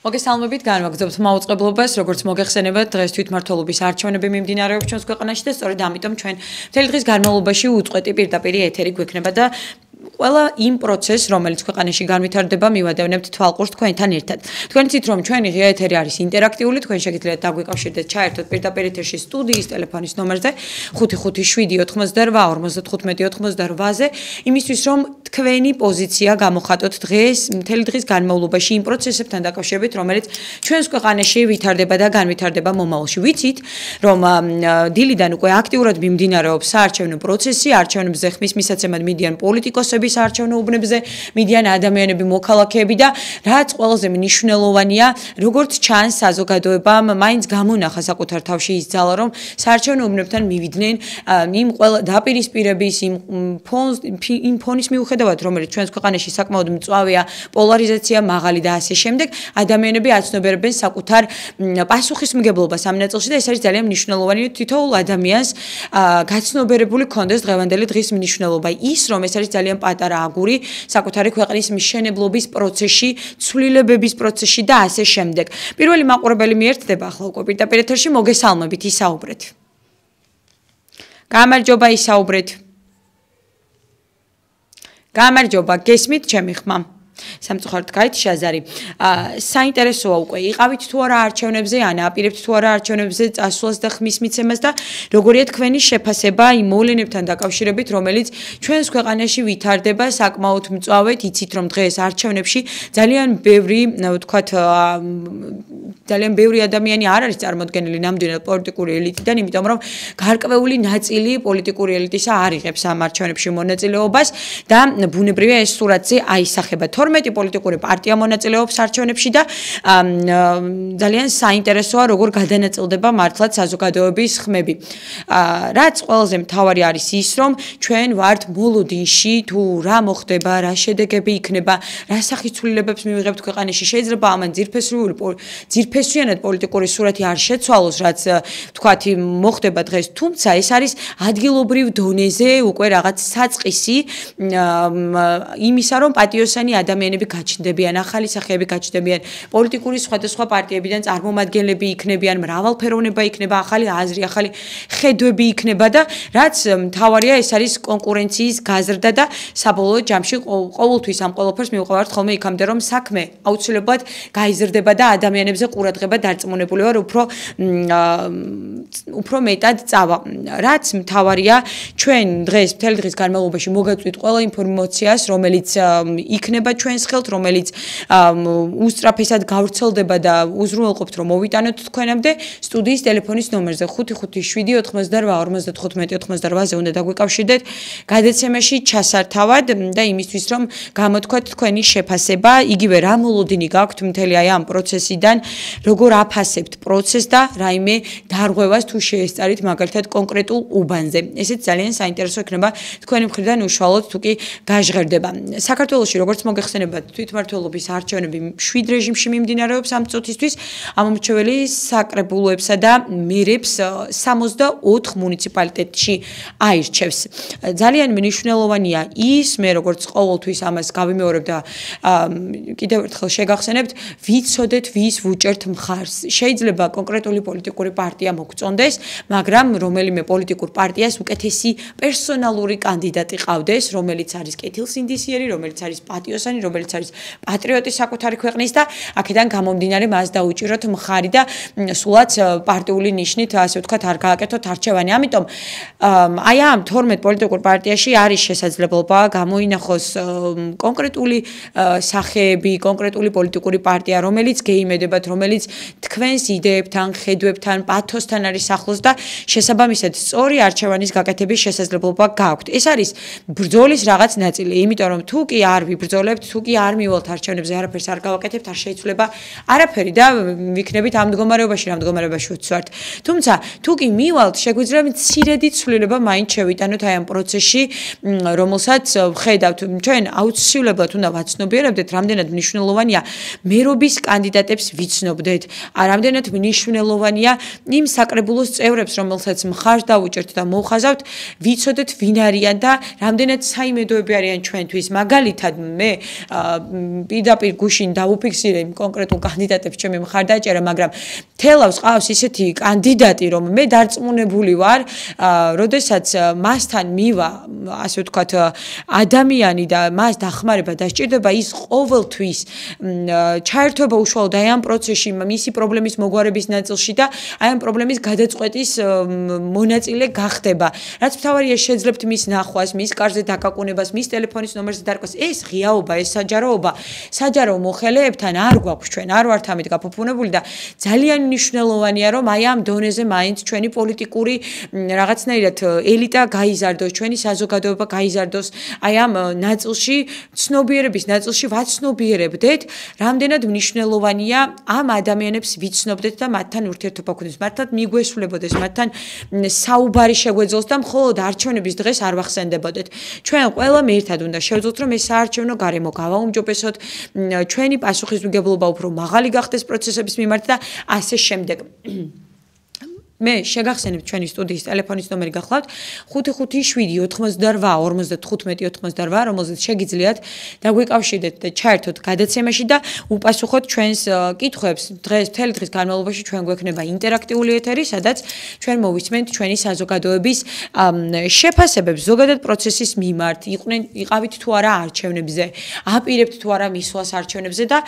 მოგესალმებით, განვაგრძობთ მაუწყებლობას, როგორც მოგეხსენებათ, დღეს თვითმმართველობის არჩევნები მიმდინარეობს ჩვენს ქვეყანაში და სწორედ ამიტომ ჩვენ მთელი დღის განმავლობაში უწყვეტი პირდაპირ ეთერი გვექნება და ყველა იმ პროცესს, რომელიც ქვეყანაში განვითარდება, მივადევნებთ თვალყურს თქვენთან ერთად. თქვენ იცით, რომ ჩვენი ღია ეთერი არის ინტერაქტიული, თქვენ შეგიძლიათ დაგვიკავშირდეთ ჩაერთოთ პირდაპირ ეთერში სტუდიის ტელეფონის ნომერზე 557-95-55-98-ზე, იმისთვის რომ თქვენი პოზიცია გამოხატოთ დღეს, მთელი დღის განმავლობაში იმ პროცესებთან დაკავშირებით, რომელიც ჩვენს ქვეყანაში ვითარდება და განვითარდება მომავალში. ვიცით, რომ დილიდან უკვე აქტიურად მიმდინარეობს საარჩევნო პროცესი, არჩევნებზე ხმის მისაცემად მიდიან პოლიტიკოსები საარჩევნო უბნებზე, მიდიან ადამიანები, მოქალაქეები და რაც ყველაზე მნიშვნელოვანია, როგორც ჩანს საზოგადოებამ მაინც გამონახა საკუთარ თავში ის ძალა, რომ საარჩევნო უბნებთან მივიდნენ იმ ყველა დაპირისპირების იმ ფონის მიუხედავად, რომელიც ჩვენს ქვეყანაში საკმაოდ მწვავეა, პოლარიზაცია მაღალი და ასე შემდეგ, ადამიანები აცნობიერებენ საკუთარ პასუხისმგებლობას ამ ნაწილში და ეს არის ძალიან მნიშვნელოვანი თითოეულ ადამიანს გაცნობიერებული ქონდეს დღევანდელი დღის მნიშვნელობა. ის რომ ეს არის ძალიან პატარა აგური საკუთარი ქვეყნის მშენებლობის პროცესში, ცვლილებების პროცესში და ასე შემდეგ. პირველი მაყურებელი მიერთდება ახლა უკვე პირდაპირ ეთერში, მოგესალმებით, ისაუბრეთ. გამარჯობა, ისაუბრეთ. გამარჯობა, გესმით ჩემი ხმა? სამწუხაროდ გაით შაზარი. საინტერესოა უკვე იყავით თუ არა არჩევნებზე, ან აპირებთ თუ არა არჩევნებზე წასვლას და ხმის მიცემას და როგორია თქვენი შეფასება იმ მოვლენებთან დაკავშირებით, რომელიც ჩვენს ქვეყანაში ვითარდება საკმაოდ მწვავედ, იცით რომ დღეს არჩევნებში ძალიან ბევრი ადამიანი არ არის წარმოდგენილი ნამდვილად პოლიტიკური ელიტიდან, იმიტომ რომ გარკვეული ნაწილი პოლიტიკური ელიტისა არ იღებს ამ არჩევნებში მონაწილეობას და ბუნებრივია ეს სურათზე აისახება. 12 პოლიტიკური პარტია მონაწილეობს არჩევნებში და ძალიან საინტერესოა როგორ გადანაწილდება მართლაც საზოგადოების ხმები. რაც ყველაზე მთავარი არის ის, რომ ჩვენ ვართ მოლოდინში, თუ რა მოხდება, რა შედეგები იქნება, რა სახის ცვლილებებს მივიღებთ ქვეყანაში, შეიძლება ამან ძირფესვიანად პოლიტიკური სურათი არ შეცვალოს, რაც თქვათ მოხდება დღეს, თუმცა ეს არის ადგილობრივ დონეზე უკვე რაღაც საწყისი იმისა, რომ პატიოსანი ადამიანები გაჩნდებიან, ახალი სახეები გაჩნდებიან, პოლიტიკური სხვადასხვა პარტიებიდან წარმომადგენლები იქნებიან, მრავალფეროვნება იქნება, ახალი აზრი, ახალი ხედვები იქნება და რაც მთავარია, ეს არის კონკურენციის გაზრდა და საბოლოო ჯამში ყოველთვის ამ ყველაფერს მივყვავართ ხოლმე იქამდე, რომ საქმე აუცილებლად გაიზრდება და ადამიანებზე ყურადღება დარწმუნებული ვარ, უფრო მეტად წავა. რაც მთავარია, ჩვენ დღეს მთელი დღის განმავლობაში მოგაწვით ყველა ინფორმაციას, რომელიც იქნება ჩვენს ხელთ, რომელიც უსწრაფესად გავრცელდება და უზრუნველყოფთ, რომ მოვიტანოთ თქვენამდე სტუდიის ტელეფონის ნომერზე 557-95-55-98-ზე უნდა დაგვიკავშირდეთ გადაცემაში ჩასართავად და იმისთვის, რომ გამოთქვათ თქვენი შეფასება, იგივე რა მოლოდინი გაქვთ მთელი აი ამ პროცესიდან, როგორ აფასებთ პროცესს და რაიმე დარღვევას თუ შეესწარით მაგალითად კონკრეტულ უბანზე. ესეც ძალიან საინტერესო იქნება თქვენი მხრიდან უშუალოდ თუ კი გაჟღერდება. საქართველოში როგორც მოგეხსენებათ, თვითმმართველობის არჩევნები 7 რეჟიმში მიმდინარეობს ამ წუთისთვის, ამომრჩეველი საკრებულოებსა და მერებს 64 მუნიციპალიტეტში აირჩევს. ძალიან მნიშვნელოვანია ის, მე როგორც ყოველთვის ამას გავიმეორებ და კიდევ ერთხელ შეგახსენებთ, ვიცოდეთ ვის ვუჭერთ მხარს. შეიძლება კონკრეტული პოლიტიკური პარტია მოგწონდეს, მაგრამ რომელიმე პოლიტიკურ პარტიას უკეთესი პერსონალური კანდიდატი ყავდეს, რომელიც არის კეთილსინდისიერი, რომელიც არის პატიოსანი, რომელიც არის პატრიოტი საკუთარი ქვეყნის და აქედან გამომდინარე მას დაუჭიროთ მხარი და სულაც პარტიული ნიშნით, ასე ვთქვათ, არ გააკეთოთ არჩევანი. ამიტომ აი ამ 12 პოლიტიკურ პარტიაში არის შესაძლებლობა გამოინახოს კონკრეტული სახეები, კონკრეტული პოლიტიკური პარტია, რომელიც გეიმედებათ, რომელიც თქვენს იდეებთან, ხედვებთან, პათოსთან არის ახლოს და შესაბამისად სწორი არჩევანის გაკეთების შესაძლებლობა გაქვთ. ეს არის ბრძოლის რაღაც ნაწილი, იმიტომ რომ თუ კი არ ვიბრძოლებთ, თუ კი არ მივალთ არჩევნებზე, არაფერს არ გავაკეთებთ, არ შეიცვლება არაფერი და ვიქნებით ამ მდგომარეობაში ვცვართ. თუმცა თუ კი მივალთ, შეგვიძლია მცირედი ცვლილება მაინც შევიტანოთ აი ამ პროცესში, რომელსაც ვხედავთ, ჩვენ აუცილებლად უნდა ვაცნობიერებდეთ, რამდენად მნიშვნელოვანია მერობის კანდიდატებს ვიცნობდეთ, რამდენად მნიშვნელოვანია იმ საკრებულოს წევრებს, რომელსაც მხარს დავუჭერთ და მოვხაზავთ, ვიცოდეთ ვინ არიან და რამდენად საიმედოები არიან ჩვენთვის. მაგალითად, მე პირდაპირ გუშინ დავუფიქსირე იმ კონკრეტულ კანდიდატებს ჩემი მხარდაჭერა, მაგრამ თელავს ყავს ისეთი კანდიდატი, რომ მე დარწმუნებული ვარ, როდესაც მასთან მივა, ასე ვთქვათ, ადამიანი და მას დახმარება დასჭირდება, ის ყოველთვის ჩაერთვება უშუალოდ აი ამ პროცესში, მისი პრობლემის მოგვარების ნაწილში და აი ამ პრობლემის გადაწყვეტის მონაწილე გახდება. რაც მთავარია შეძლებთ მის ნახვას, მის კარზე დაკაკუნებას, მის ტელეფონის ნომერზე დარკვას. ეს ღიაობა, ეს საჯაროობა, საჯარო მოხელეებთან არ გვაქვს ჩვენ, არ ვართ ამით გაფუფუნებული და ძალიან მნიშვნელოვანია, რომ აი ამ დონეზე მაინც ჩვენი პოლიტიკური რაღაცნაირად ელიტა გაიზარდოს, ჩვენი საზოგადოება გაიზარდოს, აი ამ ნაწილში, ცნობიერების ნაწილში ვაცნობიერებდეთ, რამდენად მნიშვნელოვანია ამ ადამიანებს ვიცნობდეთ და მათთან ურთიერთობა გქონდეს, მათთან მიგვესვლებოდეს, მათთან საუბარი შეგვეძლოს და მხოლოდ არჩევნების დღეს არ ვახსენდებოდეთ. ჩვენ ყველამ ერთად უნდა შევძლოთ, რომ ეს საარჩევნო გარემო გავაუმჯობესოთ, ჩვენი პასუხისმგებლობა უფრო მაღალი გახდეს პროცესების მიმართ და ასე შემდეგ. მე შეგახსენებთ ჩვენი სტუდიის ტელეფონის ნომერი გახლავთ 557-88-55-98, რომელზეც შეგიძლიათ დაგვიკავშირდეთ და ჩაერთოთ გადაცემაში და უპასუხოთ ჩვენს კითხვებს. დღეს მთელი დღის განმავლობაში ჩვენ გვექნება ინტერაქტიული ეთერი, სადაც ჩვენ მოვისმენთ ჩვენი საზოგადოების შეფასებებს ზოგადად პროცესის მიმართ. იყავით თუ არა არჩევნებზე, აპირებთ თუ არა მისვლას არჩევნებზე და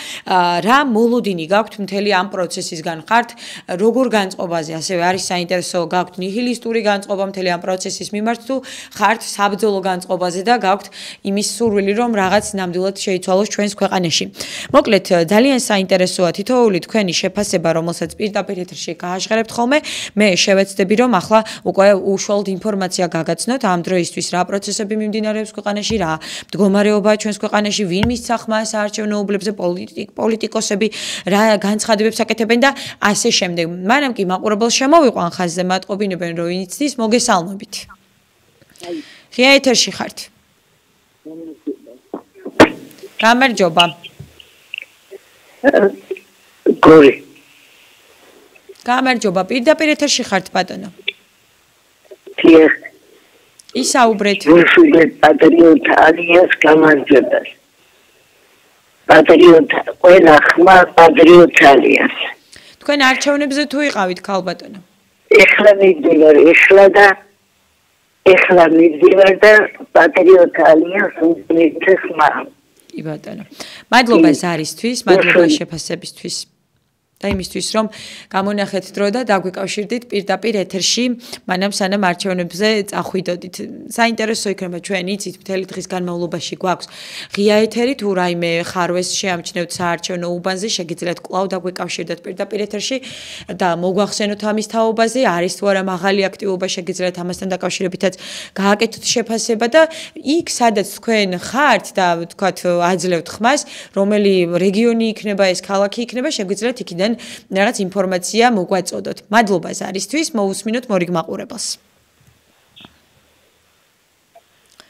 რა მოლოდინი გაქვთ მთელი ამ პროცესისგან, ხართ როგორ განწყობაზე, ასევე არის საინტერესო გაქვთ ნიჰილისტური განწყობა მთელი ამ პროცესის მიმართ თუ ხართ საბრძოლო განწყობაზე და გაქვთ იმის სურვილი რომ რაღაც ნამდვილად შეიცვალოს ჩვენს ქვეყანაში. მოკლედ ძალიან საინტერესოა თითოეული თქვენი შეფასება, რომელსაც პირდაპირ ეთერში გააჟღერებთ ხოლმე. მე შევეცდები რომ ახლა უკვე უშუალოდ ინფორმაცია გაგაცნოთ ამ დროისთვის რა პროცესები მიმდინარეობს ქვეყანაში, რა მდგომარეობაა ჩვენს ქვეყანაში, ვინ მისცა ხმას საარჩევნო უბლებზე, პოლიტიკოსები რა განცხადებებს აკეთებენ და ასე შემდეგ. მანამ კი მაყურებელს შემოვიყვან ხაზზე მატყობინებენ რომ იცის, მოგესალმებით. ღია ეთერში ხართ. გამარჯობა. გორი. გამარჯობა, პირდაპირ ეთერში ხართ ბატონო. დიახ. ისაუბრეთ. ვუსურვებ პატრიოტ ალიანს გამარჯვებას. პატრიოტ ყველა ხმა პატრიოტ ალიანს. თქვენ არჩევნებზე თუ იყავით ქალბატონო? ეხლა მივდივარ, ეხლა მივდივარ და პატრიოტ ალიანს უმცირეს ხმა. კი ბატონო. მადლობა ზარისთვის, მადლობა შეფასებისთვის. და იმისთვის რომ გამონახეთ დრო და დაგვიკავშირდით პირდაპირ ეთერში, მანამ სანამ არჩევნებზე წახვიდოდით. საინტერესო იქნება ჩვენ იცით მთელი დღის განმავლობაში გვაქვს ღია ეთერი თუ რაიმე ხარვეს შეამჩნევთ საარჩევნო უბანზე, შეგიძლიათ კვლავ დაგვიკავშირდეთ პირდაპირ ეთერში და მოგვახსენოთ ამის თაობაზე, არის თუ არა მაღალი აქტივობა, შეგიძლიათ ამასთან დაკავშირებითაც გააკეთოთ შეფასება და იქ სადაც თქვენ ხართ და ვთქვათ აძლევთ ხმას, რომელი რეგიონი იქნება, ეს ქალაქი იქნება, შეგვიძლიათ იქიდან რაღაც ინფორმაცია მოგვაწოდოთ. მადლობა ზარისთვის, მოусმინოთ მორიგ მაყურებელს.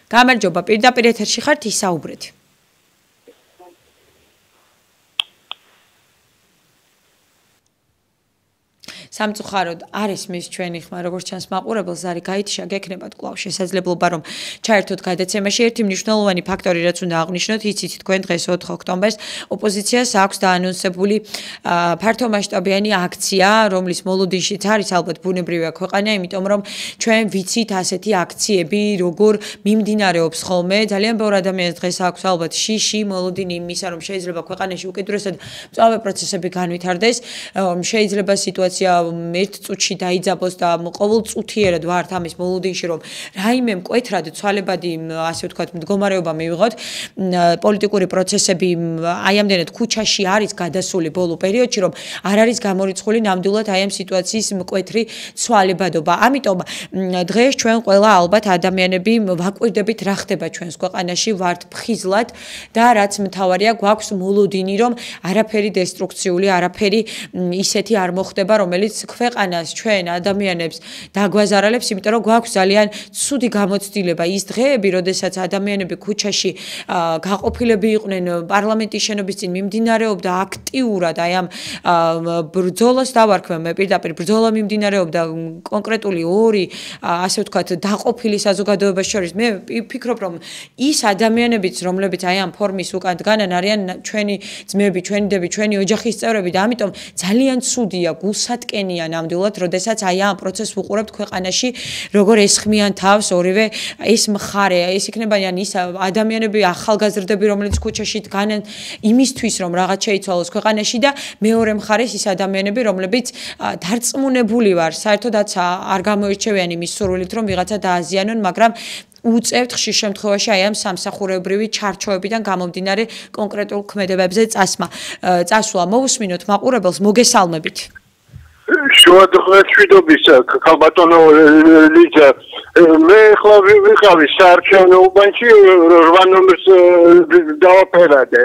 გამარჯობა, პირდაპირ ეთერში ხართ, ისაუბრეთ. სამწუხაროდ არ ისმის ჩვენი ხმა, როგორც ჩანს მაყურებელს, ზარი გაითიშა, გექნებათ კვლავ შესაძლებლობა რომ ჩაერთოთ გადაცემაში. ერთი მნიშვნელოვანი ფაქტორი, რაც უნდა აღვნიშნოთ, იცით თქვენ დღეს 4 ოქტომბერს ოპოზიციას აქვს დაანონსებული ფართომასშტაბიანი აქცია, რომლის მოლოდინშიც არის ალბათ ბუნებრივია ქვეყანა, იმიტომ რომ ჩვენ ვიცით ასეთი აქციები, როგორ მიმდინარეობს ხოლმე. ძალიან ბევრ ადამიანს დღეს აქვს ალბათ შიში, მოლოდინი იმისა, რომ შეიძლება ქვეყანაში უკიდურესად მწვავე პროცესები განვითარდეს, შეიძლება სიტუაცია ერთ წუთში დაიძაბოს და ყოველ წუთიერად ვართ ამის მოლოდინში, რომ რაიმე მკვეთრად ცვალებადი, ასე ვთქვათ, მდგომარეობა მივიღოთ. პოლიტიკური პროცესები აი ამდენად ქუჩაში არის გადასული ბოლო პერიოდში, რომ არ არის გამორიცხული ნამდვილად აი ამ სიტუაციის მკვეთრი ცვალებადობა. ამიტომ დღეს ჩვენ ყველა ალბათ ადამიანები ვაკვირდებით რა ხდება ჩვენს ქვეყანაში, ვართ ფხიზლად და რაც მთავარია, გვაქვს მოლოდინი, რომ არაფერი დესტრუქციული, არაფერი ისეთი არ მოხდება, რომელიც რომელიც ქვეყანას ჩვენ ადამიანებს დაგვაზარალებს, იმიტომ რომ გვაქვს ძალიან ცუდი გამოცდილება ის დღეები, როდესაც ადამიანები ქუჩაში გაყოფილები იყვნენ პარლამენტის შენობის წინ მიმდინარეობდა აქტიურად აი ამ ბრძოლას დავარქვენ მე პირდაპირ ბრძოლა მიმდინარეობდა კონკრეტული ორი ასე ვთქვათ დაყოფილი საზოგადოებას შორის მე ვფიქრობ რომ ის ადამიანებიც რომლებიც აი ამ ფორმის უკან დგანან არიან ჩვენი ძმები, ჩვენი დები, ჩვენი ოჯახის წევრები და ამიტომ ძალიან ცუდია გულსატკენია ნამდვილად, როდესაც აი ამ პროცესს ვუყურებთ ქვეყანაში, როგორ ესხმიან თავს ორივე ეს მხარე, ეს იქნებიან ის ადამიანები, ახალგაზრდები, რომლებიც ქუჩაში დგანან იმისთვის, რომ რაღაც შეიცვალოს ქვეყანაში და მეორე მხარეს ის ადამიანები, რომლებიც დარწმუნებული ვარ, საერთოდაც არ გამოირჩევიან იმის სურვილით, რომ ვიღაცა დააზიანონ, მაგრამ უწევთ ხშირ შემთხვევაში აი ამ სამსახურებრივი ჩარჩოებიდან გამომდინარე კონკრეტულ ქმედებებზე წასვლა. მოვუსმინოთ მაყურებელს, მოგესალმებით. შუადღეშვიდობის ქალბატონო ლიზა, მე ხლა ვიყავი საარჩევნო უბანში 8 ნომერს დავაფერადე.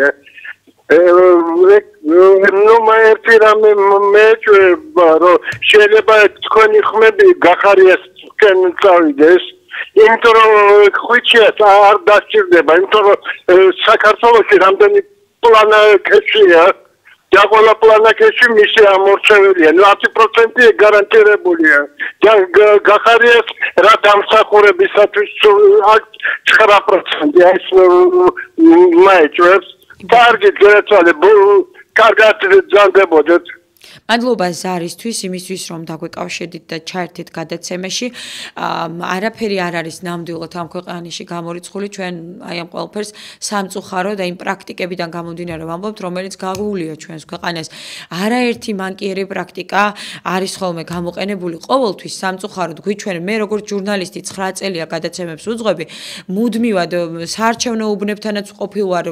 ნუ მაერთი რამე მეჭვება, რომ შეიძლება თქვენი ხმები გახარიას თქვენ წავიდეს. იმიტომ რომ ხვიჩიას არ დასჭირდება, იმიტომ რომ საქართველოში რამდენი პლანკეშია და ყველა პლანკეში მისი ამორჩეველია, 10% გარანტირებულია. და გახარიას რა დამსახურებისათვის 9% ეს მაიჭვებს. კარგი გერაცვალე, კარგად ძანდებოდეთ. მადლობა ზარისთვის, იმისთვის რომ დაგვეკავშირდით და ჩაერთით გადაცემაში. არაფერი არ არის ნამდვილად ამ ქვეყანაში გამორიცხული, ჩვენ აი ამ ყველაფერს სამწუხარო და იმ პრაქტიკებიდან გამომდინარე ვამბობთ, რომელიც გაგვულია ჩვენს ქვეყანას. არაერთი მანკიერი პრაქტიკა არის ხოლმე გამოყენებული ყოველთვის სამწუხაროდ გვიჩვენ მე როგორც ჟურნალისტი 9 წელია გადაცემებს უძღვები, მუდმივად საარჩევნო უბნებთანაც ყოფილ ვარ,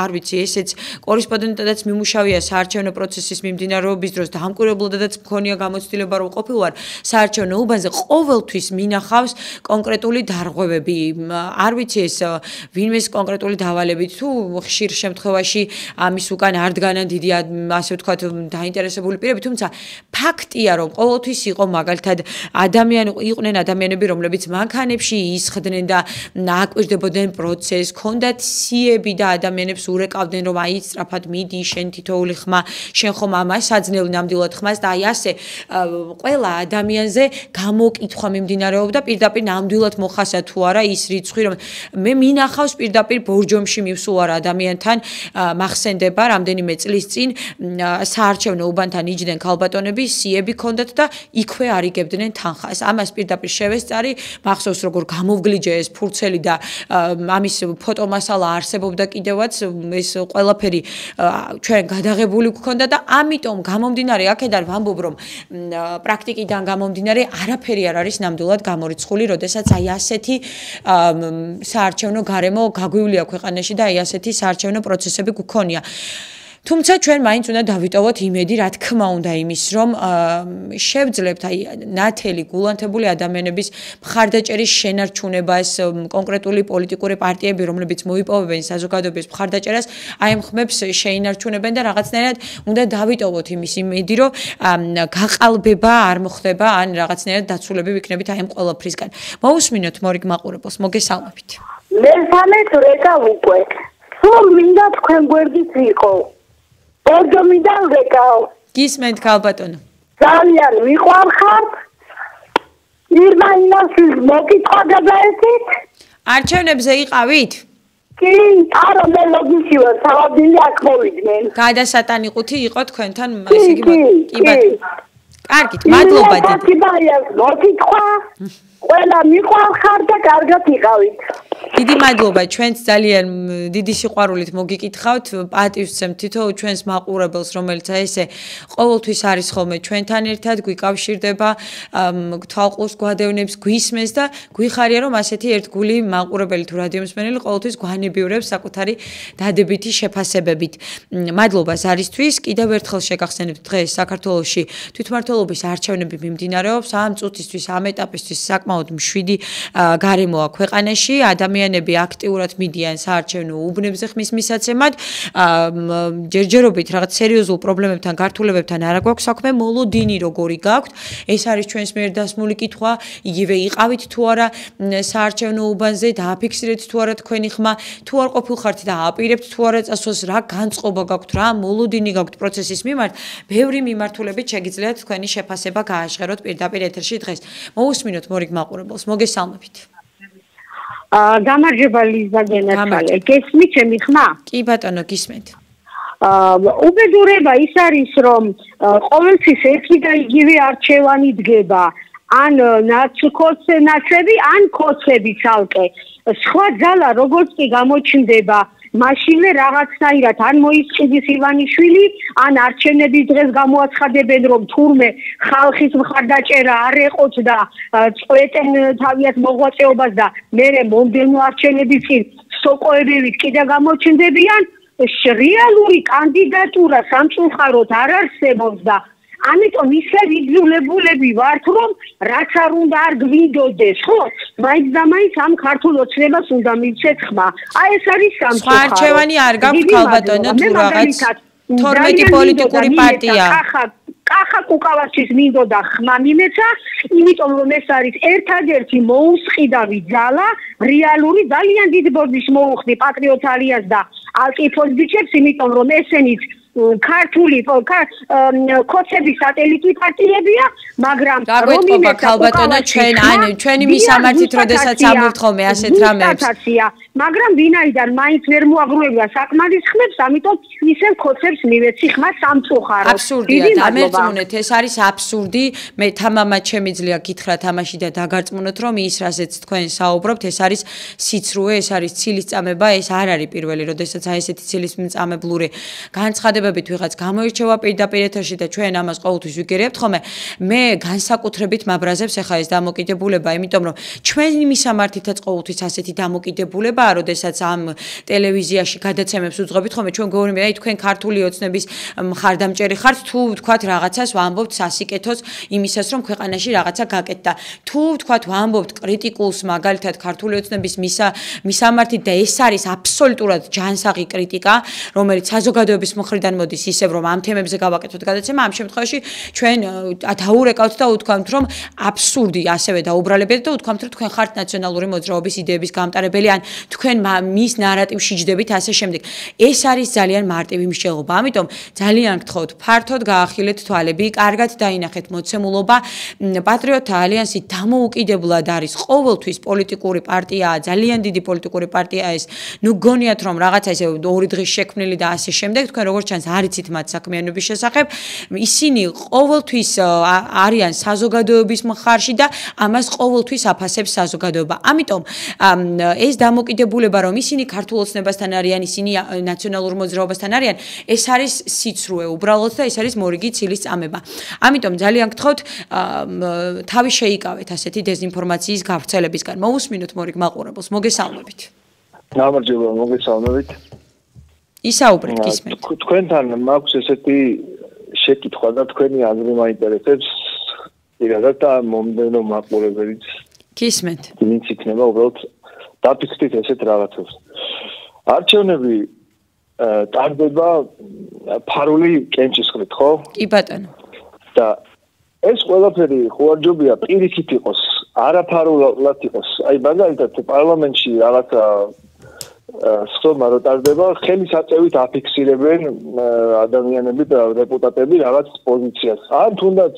არ ვიცი, ესეც კორესპონდენტადაც მიმუშავია საარჩევნო პროცესის მიმდინარეობის დროს და ამკვირვებლადაც მქონია გამოცდილება რომ ყოფილ ვარ საარჩევნო უბანზე ყოველთვის მინახავს კონკრეტული დარღვევები. არ ვიცი ეს ვინმეს კონკრეტული დავალებით თუ ხშირ შემთხვევაში ამის უკან არ დგანან დიდი ასე ვთქვათ დაინტერესებული პირები, თუმცა ფაქტია რომ ყოველთვის იყო მაგალითად იყვნენ ადამიანები, რომლებიც მანქანებში ისხდნენ და აკვირდებოდნენ პროცესს, ჰქონდათ სიები და ადამიანებს ურეკავდნენ რომ აი სწრაფად მიდი შენ თითოეული ხმა, შენ ხომ ამას აძნევ ნამდვილად ხმას და აი ასე ყველა ადამიანზე გამოკითხვა მიმდინარეობდა პირდაპირ ნამდვილად მოხასა თუ არა ის რიცხვი რომ მე მინახავს პირდაპირ ბორჯომში მივსულ არ ადამიანთან მახსენდება რამდენიმე წლის წინ საარჩევნო უბანთან იჯდნენ ქალბატონები სიები ჰქონდათ და იქვე არიგებდნენ თანხას ამას პირდაპირ შევესწარი მახსოვს როგორ გამოვგლიჯე ეს ფურცელი და ამის ფოტომასალა არსებობდა კიდევაც ეს ყველაფერი ჩვენ გადაღებული გქონდა და ამიტომ გამომდინარე აქედან ვამბობ რომ პრაქტიკიდან გამომდინარე არაფერი არ არის ნამდვილად გამორიცხული, როდესაც აი ასეთი საარჩევნო გარემო გაგვივლია ქვეყანაში და აი ასეთი საარჩევნო პროცესები გქონია. თუმცა ჩვენ მაინც უნდა დავიტოვოთ იმედი, რა თქმა უნდა იმის, რომ შევძლებთ აი ნათელი გულანთებული ადამიანების მხარდაჭერის შენარჩუნებას, კონკრეტული პოლიტიკური პარტიები, რომლებიც მოიპოვებენ საზოგადოების მხარდაჭერას, აი ამ ხმებს შეინარჩუნებენ და რაღაცნაირად უნდა დავიტოვოთ იმის იმედი, რომ გაყალბება არ მოხდება, ან რაღაცნაირად დაცულები ვიქნებით აი ამ ყველაფრისგან. მოვუსმინოთ მორიგ მაყურებელს, მოგესალმებით. მესამე რეკა უკვე. სულ მინდა თქვენ გვერდით იყო. ორდომიდან ვეკავ. გისმენთ ქალბატონო. ძალიან მიყვარხარ. ირმაინას მოკითხვა გადაეცით? არჩევნებზე იყავით? კი, არა მე ლოგიში ვარ, თავადილი აქ მოვიდნენ. გადასატანიყუთი იყო თქვენთან, ესე იგი კარგით, მადლობა დიდი. მოკითხვა ყველა მიყვარხარ და კარგად იყავით. დიდი მადლობა, ჩვენც ძალიან დიდი სიყვარულით მოგიკითხავთ, პატივს ვცემთ თითოეულ ჩვენს მაყურებელს, რომელიც ესე ყოველთვის არის ხოლმე ჩვენთან ერთად, გვიკავშირდება, თვალყურს გვადევნებს, გვისმენს და გვიხარია, რომ ასეთი ერთგული მაყურებელი თუ რადიომსმენელი ყოველთვის გვანებიურებს საკუთარი დადებითი შეფასებებით. მადლობა ზარისთვის, კიდევ ერთხელ შეგახსენებთ დღეს საქართველოში თვითმმართველობის არჩევნები მიმდინარეობს, ამ წუთისთვის, ამ ეტაპისთვის საკმაოდ მშვიდი გარემოა ქვეყანაში, ადამიანები არჩევნები აქტიურად მიდიან საარჩევნო უბნებზე ხმის მისაცემად, ჯერჯერობით რაღაც სერიოზულ პრობლემებთან, გართულებებთან არა გვაქვს საქმე, მოლოდინი როგორი გაქვთ, ეს არის ჩვენს მიერ დასმული კითხვა, იგივე იყავით თუ არა საარჩევნო უბანზე, დააფიქსირეთ თუ არა თქვენი ხმა, თუ არ ყოფილხართ და აპირებთ თუ არა წასვლას, რა განწყობა გაქვთ, რა მოლოდინი გაქვთ პროცესის მიმართ, ბევრი მიმართულებით შეგიძლიათ თქვენი შეფასება გააჟღეროთ პირდაპირ ეთერში დღეს. მოусმინოთ მორიგ მაყურებელს, მოგესალმებით. გამარჯობა ლიზა გენერალე, გესმით ჩემი ხმა? კი ბატონო, გისმენთ. უბედურება ის არის, რომ ყოველთვის ერთი და იგივე არჩევანი დგება, ან ნაცვები, ან კოცები ცალკე. სხვა ძალა როგორც კი გამოჩნდება, მაშინვე რაღაცნაირად ან მოისყიდის ივანიშვილი, ან არჩევნების დღეს გამოაცხადებენ, რომ თურმე ხალხის მხარდაჭერა არ ეყოთ და წყვეტენ თავიანთ მოღვაწეობას და მერე მომდევნო არჩევნების წინ სოკოებივით კიდე გამოჩნდებიან, რეალური კანდიდატურა სამწუხაროდ არ არსებობს და ამიტომ ისე იძულებულები ვართ, რომ რაც არ უნდა არ გვინდოდეს, ხო? მაინც და მაინც ამ ქართულ ოცნებას უნდა მივცეთ ხმა. აი ეს არის სამწუხარო. სხვა არჩევანი არ გაქვთ ქალბატონო, თუ რაღაც 12 პოლიტიკური პარტია. კახა კუკავაჩის მინდოდა ხმა მიმეცა, იმიტომ რომ ეს არის ერთადერთი მოუსყიდავი ძალა, რეალური ძალიან დიდ ბორცვს მოუხდი პატრიოტ ალიანსს და ალკიფოს ბიჭებს, იმიტომ რომ ესენიც ქართული კოცების სატელიტი პარტიებია, მაგრამ რომლითაც ქალბატონო ჩვენი მისამართით როდესაც ამბობთ ხოლმე ასეთ რამებს, მაგრამ ვინაიდან მაინც ვერ მოაგროვებია საკმარის ხმებს, ამიტომ ისევ კოცებს მივეცი ხმა სამწუხაროდ. აბსურდია, დამერწმუნეთ, ეს არის აბსურდი. მე თამამად შემიძლია გითხრათ ამაში და დაგარწმუნოთ, რომ ის რაზეც თქვენ საუბრობთ, ეს არის სიცრუე, ეს არის ცილისწამება, ეს არ არის პირველი, როდესაც აი ესეთი ცილისწამებლური განცხადებებით ვიღაც გამოირჩევა პირდაპირ ეთერში და ჩვენ ამას ყოველთვის ვიგერებთ ხოლმე. მე განსაკუთრებით მაბრაზებს ახლა ეს დამოკიდებულება, იმიტომ რომ ჩვენი მისამართითაც ყოველთვის ასეთი დამოკიდებულებაა, როდესაც ამ ტელევიზიაში გადაცემებს უძღვებით ხოლმე, ჩვენ გვეუბნები, აი თქვენ ქართული ოცნების მხარდამჭერი ხართ, თუ ვთქვათ რაღაცას ვამბობთ სასიკეთოს იმისას, რომ ქვეყანაში რაღაცა გაკეთდა. თუ ვთქვათ ვამბობთ კრიტიკულს, მაგალითად ქართული ოცნების მისამართით და ეს არის აბსოლუტურად ჯანსაღი კრიტიკა, რომელიც საზოგადოების მხრიდან მოდის ისევ რომ ამ თემებზე გავაკეთოთ გადაცემა, ამ შემთხვევაში ჩვენ დაურეკავთ და უთქვამთ რომ აბსურდი ასევე დაუბრალებიათ და უთქვამთ რომ თქვენ ხართ ნაციონალური მოძრაობის იდეების გამტარებელი ან თქვენ მის ნარატივში ჯდებით ასე შემდეგ. ეს არის ძალიან მარტივი მსჯელობა. ამიტომ ძალიან გთხოვთ ფართოდ გაახილეთ თვალები, კარგად დაინახეთ მოცემულობა. პატრიოტთა ალიანსი დამოუკიდებლად არის ყოველთვის პოლიტიკური პარტიაა, ძალიან დიდი პოლიტიკური პარტია ეს. ნუ გონიათ რომ რაღაცა ესე 2 დღის შექმნილი და ასე შემდეგ, თქვენ როგორც ჩანს არ იცით მათ საქმიანობის შესახებ, ისინი ყოველთვის არიან საზოგადოების მხარში და ამას ყოველთვის აფასებს საზოგადოება. ამიტომ ეს დამოკიდებულება რომ ისინი ქართულ ოცნებასთან არიან, ისინი ნაციონალურ მოძრაობასთან არიან, ეს არის სიცრუე უბრალოდ და ეს არის მორიგი ცილისწამება. ამიტომ ძალიან გთხოვთ თავი შეიკავეთ ასეთი დეზინფორმაციის გავრცელებისგან. მოусმინოთ მორიგ მაყურებელს, მოგესალმებით. გამარჯობა, მოგესალმებით. ისაუბრეთ, გისმენთ. თქვენთან მაქვს ესეთი შეკითხვა და თქვენი აზრი მაინტერესებს. პირადად და მომდევნო მაყურებელიც გისმენთ. ვინც იქნება უბრალოდ დაფიქრდით ესეთ რაღაცებს. არჩევნები ტარდება ფარული კენჭისყრით, ხო? კი ბატონო. და ეს ყველაფერი ხوارჯობია პირიქით იყოს, არაფარულად იყოს. აი მაგალითად პარლამენტში რაღაცა სხდომა რო ტარდება, ხელისაწევით აფიქსირებენ ადამიანები და დეპუტატები რაღაც პოზიციას. ან თუნდაც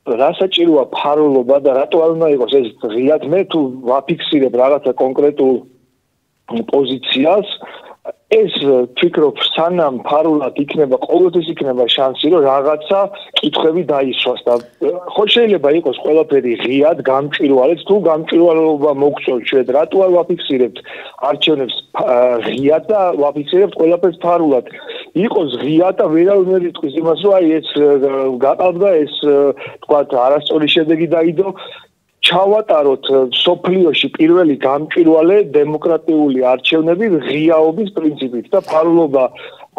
რა საჭიროა ფარულობა და რატო არ უნდა იყოს ეს ღიად მე თუ ვაფიქსირებ რაღაცა კონკრეტულ პოზიციას, ეს ვფიქრობ სანამ ფარულად იქნება, ყოველთვის იქნება შანსი რომ რაღაცა კითხვები დაისვას და ხო შეიძლება იყოს ყველაფერი ღიად გამჭვირვალეთ, თუ გამჭვირვალობა მოგწონს ჩვენ რატო არ ვაფიქსირებთ არჩევნებს ღიად და ვაფიქსირებთ ყველაფერს ფარულად. იყოს ღიად და ვერავინ ვერ იტყვის იმას რომ აი ეს გაყავდა, ეს თქვათ არასწორი შედეგი დაიდო. ჩავატაროთ სოფლიოში პირველი გამჭვირვალე დემოკრატიული არჩევნები ღიაობის პრინციპით და ფარულობა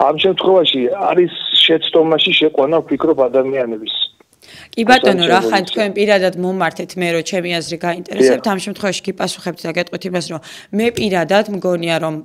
ამ შემთხვევაში არის შეცდომაში შეყვანა ვფიქრობ ადამიანების. კი ბატონო, რა ხან თქვენ პირადად მომართეთ მე რო ჩემი აზრი გაინტერესებთ, ამ შემთხვევაში გიპასუხებთ და გეტყვით იმას, რომ მე პირადად მგონია, რომ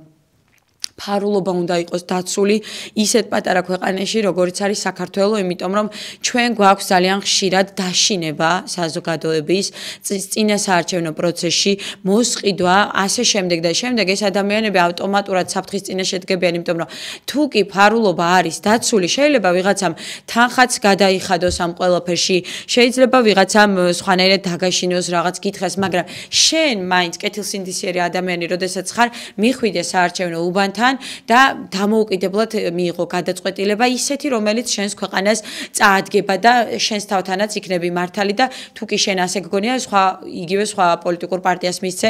ფარულობა უნდა იყოს დაცული ისეთ პატარა ქვეყანაში, როგორც არის საქართველო, იმიტომ რომ ჩვენ გვაქვს ძალიან ხშირად დაშინება საზოგადოების წინა საარჩევნო პროცესში, მოსყიდვა, ასე შემდეგ და შემდეგ ეს ადამიანები ავტომატურად საფრთხის წინაშე დგებიან, იმიტომ რომ თუ კი ფარულობა არის დაცული, შეიძლება ვიღაცამ თანხაც გადაიხადოს ამ ყველაფერში, შეიძლება ვიღაცამ სხვანაირად დაგაშინოს რაღაც კითხას, მაგრამ შენ მაინც კეთილსინდისიერი ადამიანი, როდესაც ხარ, მიხვიდე საარჩევნო უბანთან და დამოუკიდებლად მიიღო გადაწყვეტილება ისეთი, რომელიც შენს ქვეყანას წაადგება და შენს თავთანაც იქნები მართალი და თუ კი შენ ასე გგონია, იგივე სხვა პოლიტიკურ პარტიას მისცე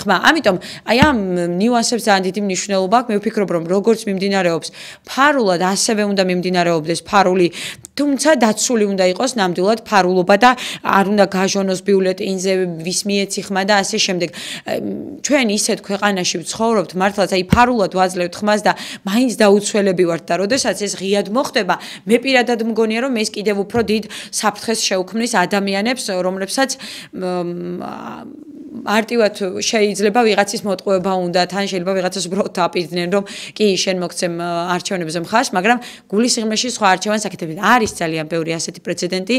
ხმა. ამიტომ აი ამ ნიუანსებს ძალიან დიდი მნიშვნელობა აქვს. მე ვფიქრობ, რომ როგორც მიმდინარეობს ფარულად, ასევე უნდა მიმდინარეობდეს ფარული, თუმცა დაცული უნდა იყოს ნამდვილად ფარულობა და არ უნდა გაჟონოს ბიულეტენზე ვის მიეცი ხმა და ასე შემდეგ. ჩვენ ისეთ ქვეყანაში ვცხოვრობთ, მართლაც აი ფარულად ვაძლევთ ხმას და მაინც დაუცველები ვართ და როდესაც ეს ღიად მოხდება, მე პირადად მგონია, რომ ეს კიდევ უფრო დიდ საფრთხეს შეუქმნის ადამიანებს, რომლებსაც მარტივად შეიძლება ვიღაცის მოტყუება უნდა, თან შეიძლება ვიღაცას უბრალოდ დააპირდნენ, რომ კი შენ მოგცემ არჩევნებზე მხარს, მაგრამ გულისიღმეში სხვა არჩევანს აკეთებენ. არის ძალიან ბევრი ასეთი პრეცედენტი,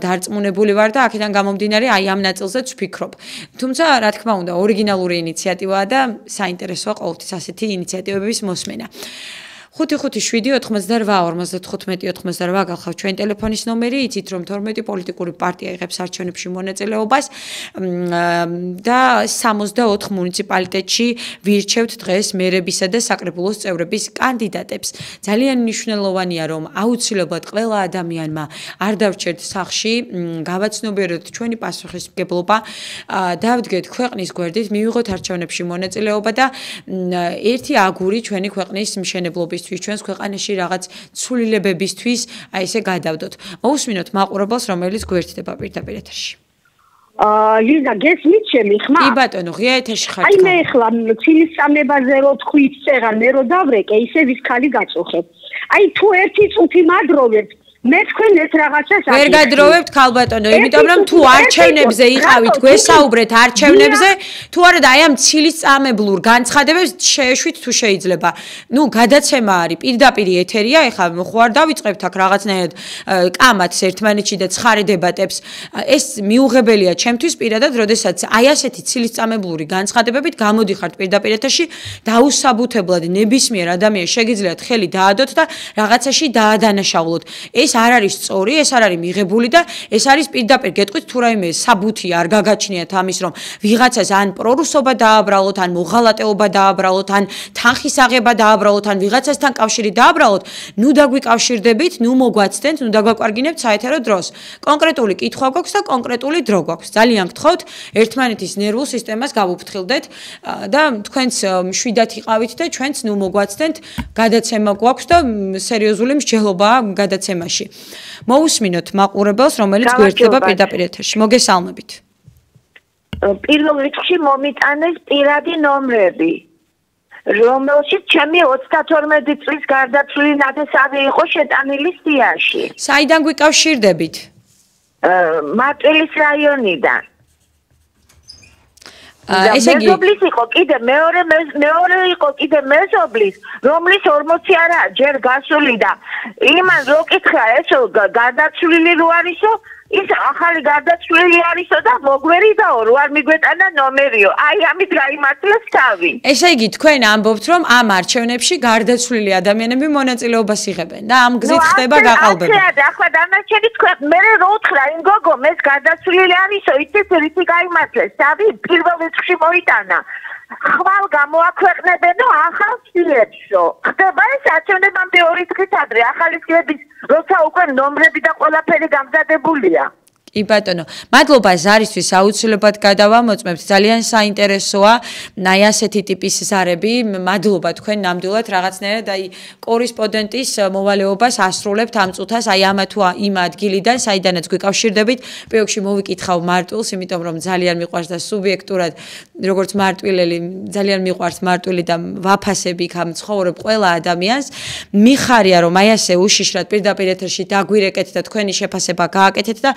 დარწმუნებული ვარ და აქედან გამომდინარე აი ამ ნაწილზეც ვფიქრობ. თუმცა, რა თქმა უნდა, ორიგინალური ინიციატივაა და საინტერესოა ყოველთვის ასეთი ინიციატივების მოსმენა. 557-88-55 გახავთ ჩვენ ტელეფონის ნომერი, იცით რომ 12 პოლიტიკური პარტია იღებს არჩევნებში მონაწილეობას და 64 მუნიციპალიტეტში ვირჩევთ დღეს მერებისა და საკრებულოს წევრების კანდიდატებს. ძალიან მნიშვნელოვანია, რომ აუცილებლად ყველა ადამიანმა არ დავჭერთ სახლში, გავაცნობიეროთ ჩვენი პასუხისმგებლობა, დავდგეთ ქვეყნის გვერდით, მივიღოთ არჩევნებში მონაწილეობა და ერთი აგური ჩვენი ქვეყნის მშენებლობის ჩვენს ქვეყანაში რაღაც ცვლილებებისთვის აი ესე გადავდოთ. მოусმინოთ მაყურებელს, რომელიც გვერდდება პირდაპირ ეთერში. ლიზა, გესმით ჩემი ხმა? კი ბატონო, ღია ეთერში ხარ. აი მე ახლა ცილის სამებაზე რო თქვით წეღარ, მე რო დავრეკე, ისე ვის ქალი გაწუხებ. აი თუ ერთი წუთი მადროვებთ, მე თქვენ ეს რაღაცას აკეთებ. ვერ გადროვებთ ქალბატონო, იმიტომ რომ თუ არჩევნებზე იყავით, გვესაუბრეთ არჩევნებზე, თუ არა და აი ამ ცილის წამებლურ განცხადებებს შეეშვით თუ შეიძლება. ნუ გადაცემა არის, პირდაპირ ეთერია, ეხლა ხო არ დავიწყებთ აქ რაღაცნაირად კამათს ერთმანეთში და ცხარე დებატებს. ეს მიუღებელია ჩემთვის პირადად, როდესაც აი ასეთი ცილის წამებლური განცხადებებით გამოდიხართ პირდაპირ ეთერში, დაუსაბუთებლად ნებისმიერ ადამიანს შეგიძლიათ ხელი დაადოთ და რაღაცაში დაადანაშაულოთ. ეს არ არის სწორი, ეს არ არის მიღებული და ეს არის პირდაპირ გეტყვით თუ რაიმე საბუთი არ გაგაჩნიათ ამის რომ ვიღაცას ან პრორუსობა დააბრალოთ, ან მოღალატეობა დააბრალოთ, ან თანხის აღება დააბრალოთ, ან ვიღაცასთან კავშირი დააბრალოთ, ნუ დაგვიკავშირდებით, ნუ მოგვაცდენთ, ნუ დაგვაკვარგინებთ საეთერო დროს. კონკრეტული კითხვა გვაქვს და კონკრეტული დრო გვაქვს. ძალიან გთხოვთ, ერთმანეთის ნერვულ სისტემას გავუფრთხილდეთ და თქვენც მშვიდად იყავით და ჩვენც ნუ მოგვაცდენთ, გადაცემა გვაქვს და სერიოზული მსჯელობაა გადაცემაში. მოусმინოთ მაყურებელს, რომელიც გვერდდება პირდაპირ ეთერში. მოგესალმებით. პირველ რიგში მომიტანეს პირადი ნომრები, რომელშიც ჩემი 32 წლის გარდაცვლილი ნათესავი იყო შეტანილი სიაში. საიდან გვიკავშირდებით? მარტვილის რაიონიდან. ესე იგი მეზობლის იყო კიდე მეორე იყო კიდე მეზობლის, რომლის 40 არაა ჯერ გასული და იმან რო კითხა ესო გარდაცვლილი რო არისო, ის ახალი გარდაცვლილი არისო და მოგვერიდაო რო არ მიგვეტანა ნომერიო. აი ამით გაიმართლეს თავი. ესე იგი თქვენ ამბობთ, რომ ამ არჩევნებში გარდაცვლილი ადამიანები მონაწილეობას იღებენ და ამ გზით ხდება გაყალბება. ახლა დანარჩენი თქვენ მე რო უთხრა იმ გოგომ ეს გარდაცვლილი არისო, იცით რითი გაიმართლეს თავი პირველ რიგში მოიტანა. ხვალ გამოაქვეყნებენო ახალ სილებსო. ხდება ეს არჩევნებამდე 2 დღით ადრე ახალი სილების როცა უკვე ნომრები და ყველაფერი გამზადებულია. კი ბატონო, მადლობა ზარისთვის აუცილებლად გადავამოწმებთ. ძალიან საინტერესოა აი ასეთი ტიპის ზარები. მადლობა თქვენ ნამდვილად რაღაცნაირად აი კორესპონდენტის მოვალეობას ასრულებთ ამ წუთას აი ამა თუ იმ ადგილიდან, საიდანაც გვიკავშირდებით. პირველში მოვიკითხავ მარტვილს, იმიტომ რომ ძალიან მიყვარს და სუბიექტურად როგორც მარტვილელი ძალიან მიყვარს მარტვილი და ვაფასები იქ ამ ცხოვრებ ყველა ადამიანს. მიხარია რომ აი ასე უშიშრად პირდაპირ ეთერში დაგვირეკეთ და თქვენი შეფასება გააკეთეთ და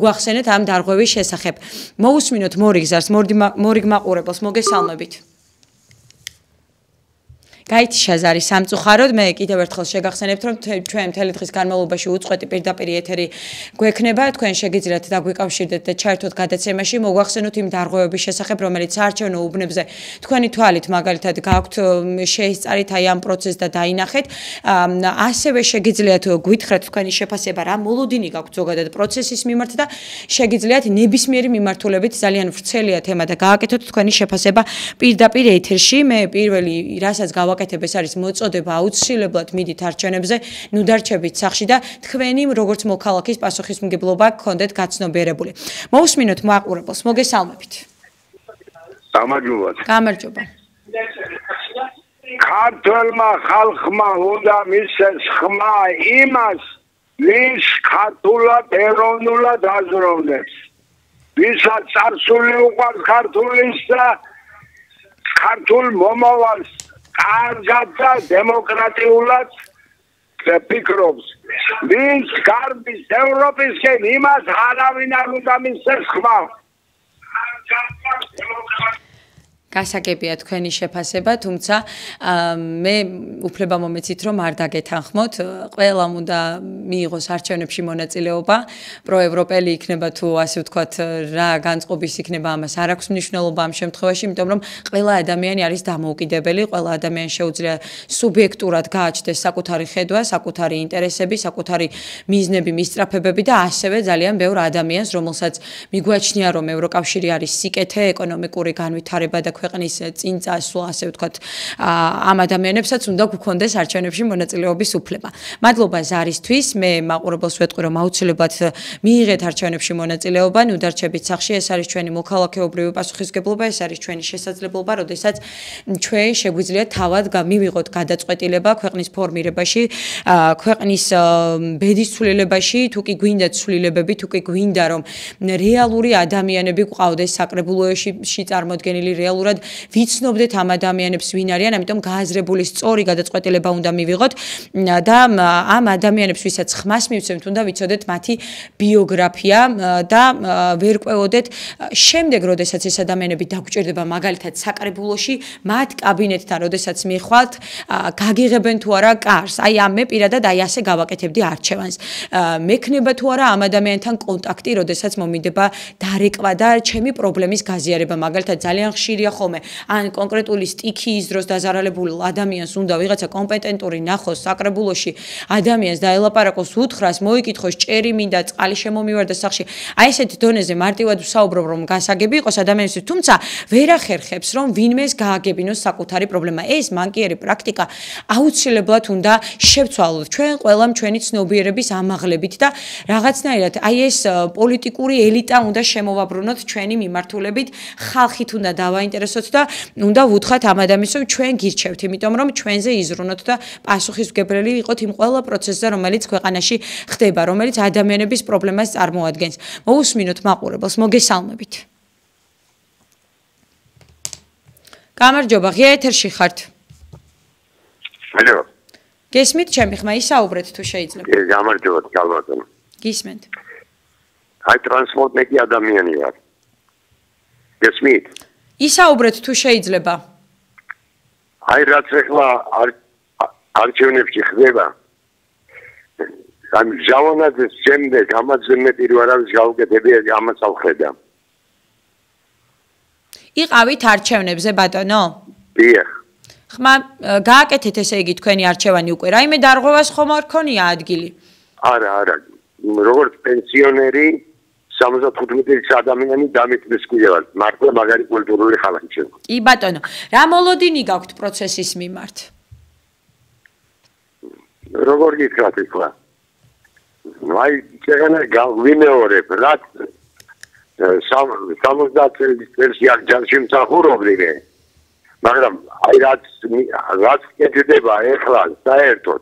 მოგვახსენეთ ამ დარღვევის შესახებ. მოусმინოთ მორიგზარს, მორიგ მაყურებელს, მოგესალმებით. გაითიშა ზარი სამწუხაროდ, მე კიდევ ერთხელ შეგახსენებთ, რომ ჩვენ მთელი დღის განმავლობაში უწყვეტი პირდაპირ ეთერი გვექნება, თქვენ შეგიძლიათ დაგვიკავშირდეთ და ჩაერთოთ გადაცემაში, მოგვახსენოთ იმ დარღვევების შესახებ, რომელიც საარჩევნო უბნებზე თქვენი თვალით მაგალითად გაქვთ შეისწარით აი ამ პროცესს და დაინახეთ. ასევე შეგიძლიათ გვითხრათ თქვენი შეფასება რა მოლოდინი გაქვთ ზოგადად პროცესის მიმართ და შეგიძლიათ ნებისმიერი მიმართულებით ძალიან ვრცელია თემა და გააკეთოთ თქვენი შეფასება პირდაპირ ეთერში. მე პირველი რასაც გავაკეთებ ეს არის მოწოდება აუცილებლად მიდით არჩევნებზე, ნუ დარჩებით სახში და თქვენი როგორც მოქალაქის პასუხისმგებლობა გქონდეთ გაცნობიერებული. მოусმინოთ მაყურებელს, მოგესალმებით. გამარჯობა. გამარჯობა. ქართველმა ხალხმა უნდა მისცეს ხმა იმას, ვის ქართულად ეროვნულად აზროვნებს. ვისაც წარსული უყვარს ქართულის და ქართულ მომავალს კარგად და დემოკრატიულად ფიქრობს. ვის გარბის ევროპისკენ იმას არავინ არ უნდა მისცეს ხმა. გასაგებია თქვენი შეფასება, თუმცა მე უფლება მომეცით, რომ არ დაგეთანხმოთ. ყველამ უნდა მიიღოს არჩევნებში მონაწილეობა. პროევროპელი იქნება თუ ასე ვთქვათ, რა განწყობის იქნება, ამას არ აქვს მნიშვნელობა ამ შემთხვევაში, იმიტომ რომ ყველა ადამიანი არის დამოუკიდებელი, ყველა ადამიანს შეუძლია სუბიექტურად გააჩნდეს საკუთარი ხედვა, საკუთარი ინტერესები, საკუთარი მიზნები, მისწრაფებები და ასევე ძალიან ბევრ ადამიანს, რომელსაც მიგვაჩნია, რომ ევროკავშირი არის სიკეთე, ეკონომიკური განვითარება და ქვეყნის წინ წასვლა, ასე ვთქვათ, ამ ადამიანებსაც უნდა გქონდეს არჩევნებში მონაწილეობის უფლება. მადლობა ზარისთვის, მე მაყურებელს ვეტყვი, რომ აუცილებლად მიიღეთ არჩევნებში მონაწილეობა, ნუ დარჩებით სახში, ეს არის ჩვენი მოქალაქეობრივი პასუხისმგებლობა, ეს არის ჩვენი შესაძლებლობა, როდესაც ჩვენ შეგვიძლია თავად მივიღოთ გადაწყვეტილება ქვეყნის ფორმირებაში, ქვეყნის ბედის ცვლილებაში, თუ კი გვინდა ცვლილებები, თუ კი გვინდა რომ რეალური ადამიანები გვყავდეს საკრებულოში წარმოდგენილი რეალურად ვიცნობდეთ ამ ადამიანებს ვინ არიან, ამიტომ გააზრებული სწორი გადაწყვეტილება უნდა მივიღოთ და ამ ადამიანებს, ვისაც ხმას მივცემთ, უნდა ვიცოდეთ მათი ბიოგრაფია და ვერ ყვეოდეთ შემდეგ, როდესაც ეს ადამიანები დაგვჭირდება მაგალითად საკრებულოში, მათ კაბინეტთან, როდესაც მიხვალთ, გაგიღებენ თუ არა კარს. აი ამ მე პირადად აი ასე გავაკეთებდი არჩევანს. მექნება თუ არა ამ ადამიანთან კონტაქტი, როდესაც მომინდება დარეკვა და ჩემი პრობლემის გაზიარება, მაგალითად ძალიან ხშირია ხოლმე ან კონკრეტული სტიქიის დროს დაზარალებულ ადამიანს უნდა ვიღაცა კომპეტენტური ნახოს საკრებულოში ადამიანს დაელაპარაკოს, უთხრას, მოიკითხოს, ჭერი მინდა, წყალი შემომივარდა სახში. აი ესეთი დონეზე მარტივად ვსაუბრობ, რომ გასაგები იყოს ადამიანისთვის, თუმცა ვერ ახერხებს, რომ ვინმეს გააგებინოს საკუთარი პრობლემა. ეს მანკიერი პრაქტიკა აუცილებლად უნდა შევცვალოთ ჩვენ ყველამ ჩვენი ცნობიერების ამაღლებით და რაღაცნაირად აი ეს პოლიტიკური ელიტა უნდა შემოვაბრუნოთ ჩვენი მიმართულებით, ხალხით უნდა დავაინტერესოთ და უნდა ვუთხრათ ამ ადამიანს, რომ ჩვენ გირჩევთ, იმიტომ რომ ჩვენზე იზრუნოთ და პასუხისმგებელი იყოთ იმ ყველა პროცესზე, რომელიც ქვეყანაში ხდება, რომელიც ადამიანების პრობლემას წარმოადგენს. მოусმინოთ მაყურებელს, მოგესალმებით. გამარჯობა, ღია ეთერში ხართ. მადლობა. გესმით ჩემი ხმა, ისაუბრეთ თუ შეიძლება. გამარჯობა, გალბატონო. გისმენთ. აი ტრანსპორტნიკი ადამიანი ვარ. გესმით? ისაუბრეთ თუ შეიძლება. აი რაც ახლა არჩევნებში ხდება. ამ ჟავანაძის შემდეგ ამაზე მეტი რო არავის გავუკეთებია, ამას ავხედა. იყავით არჩევნებზე, ბატონო? დიახ. ხმა გააკეთეთ ესე იგი თქვენი არჩევანი უკვე. რაიმე დარღვევას ხომ არ ქონია ადგილი? არა, როგორც პენსიონერი 75 ადამიანი დამიტკბის კიდევ მართლა მაგარი კულტურული ხალხი ჩვენ. კი ბატონო, რა მოლოდინი გაქვთ პროცესის მიმართ? როგორ გითხრათ ახლა? აი შეგანა გავიმეორებ რაც 70 წელს ჯარში მსახურობდიმე მაგრამ აი რაც კეთდება ეხლა საერთოდ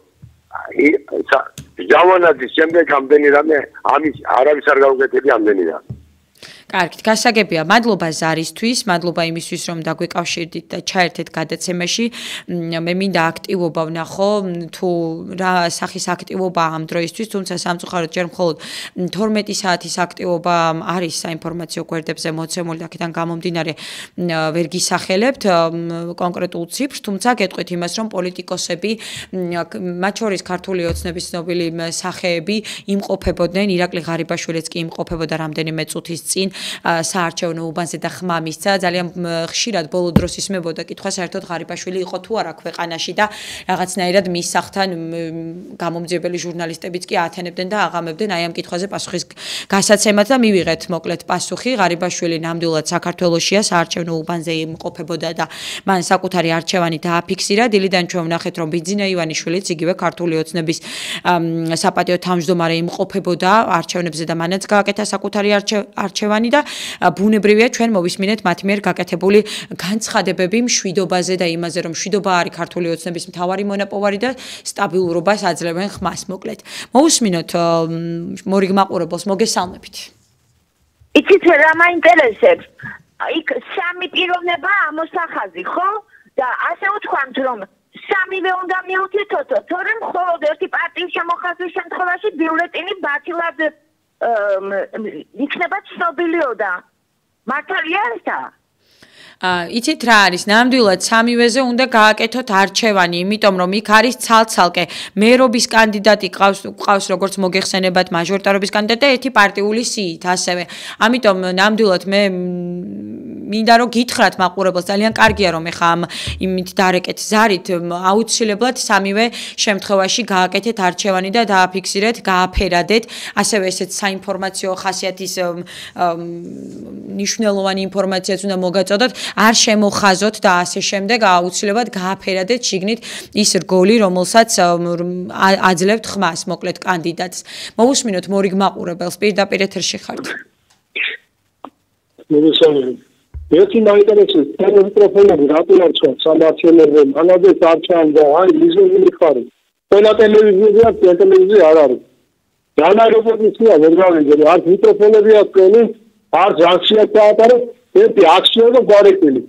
ჯავანაძის შემდეგ ამდენი რამე ამის არავის არ გავუკეთებია ამდენი რამე კარგით, გასაგებია. მადლობა ზარისთვის, მადლობა იმისთვის, რომ დაგვეკავშირდით და ჩაერთეთ გადაცემაში. მე მინდა აქტივობა ვნახო, თუ რა სახის აქტივობა ამ დროისთვის, თუმცა სამწუხაროდ ჯერ მხოლოდ 12 საათის აქტივობა არის საინფორმაციო გვერდებზე მოცემული და აქედან გამომდინარე ვერ გისახელებთ კონკრეტულ ციფრს, თუმცა გეტყვით იმას, რომ პოლიტიკოსები, მათ შორის ქართული ოცნების ცნობილი სახეები იმყოფებოდნენ, ირაკლი ღარიბაშვილიც კი იმყოფებოდა რამდენიმე წუთის წინ საარჩევნო უბანზე და ხმა მისცა ძალიან ხშირად ბოლო დროს ისმებოდა კითხვა საერთოდ ღარიბაშვილი იყო თუ არა ქვეყანაში და რაღაცნაირად მის სახთან გამომძიებელი ჟურნალისტებიც კი ათენებდნენ და აღამებდნენ აი ამ კითხვაზე პასუხის გასაცემად და მივიღეთ მოკლედ პასუხი ღარიბაშვილი ნამდვილად საქართველოშია საარჩევნო უბანზე იმყოფებოდა და მან საკუთარი არჩევანი დააფიქსირა დილიდან ჩვენ ვნახეთ რომ ბიძინა ივანიშვილიც იგივე ქართული ოცნების საპატიო თავმჯდომარე იმყოფებოდა არჩევნებზე და მანაც გააკეთა საკუთარი არჩევანი და ბუნებრივია ჩვენ მოვისმინეთ მათ მიერ გაკეთებული განცხადებები მშვიდობაზე და იმაზე რომ მშვიდობა არის ქართული ოცნების მთავარი მონაპოვარი და სტაბილურობას აძლევენ ხმას მოკლედ. მოვისმინოთ მორიგ მაყურებელს მოგესალმებით. იცით რა მაინტერესებს? იქ სამი პიროვნება ამოსახაზი, ხო? და ასე ვთქვამთ რომ სამივე უნდა მიუთითოთ, თორემ მხოლოდ ერთი პარტიის შემოხაზვის შემთხვევაში ბიულეტენი ბათილად იქნება ცნობილიო და მართალია ესა? იცით რა არის ნამდვილად სამივეზე უნდა გააკეთოთ არჩევანი იმიტომ რომ იქ არის ცალ-ცალკე მერობის კანდიდატი ყავს როგორც მოგეხსენებათ მაჟორიტარობის კანდიდატი და ერთი პარტიული სიით ასევე ამიტომ ნამდვილად მე მინდა რომ გითხრათ მაყურებელს ძალიან კარგია რომ ეხა ამ იმით დარეკეთ ზარით აუცილებლად სამივე შემთხვევაში გააკეთეთ არჩევანი და დააფიქსირეთ გააფერადეთ ასევე ესეც საინფორმაციო ხასიათის მნიშვნელოვანი ინფორმაციაც უნდა მოგაწოდოთ არ შემოხაზოთ და ასე შემდეგ აუცილებლად გააფერადეთ შიგნით ის რგოლი რომელსაც აძლევთ ხმას მოკლედ კანდიდატს მოვუსმინოთ მორიგ მაყურებელს პირდაპირ ეთერში ხართ ერთი მაინტერესებს ეს მიკროფონები რატო არ ჩანს სამართლებრივ მანამდე არჩევანი და აი მიზნული ხარი ყველა ტელევიზია ტელევიზია არ არის განაეროპორტია ვერ გავიგე არც მიკროფონები აქვს არც აქცია დაატარო ერთი აქცია და გარეკილი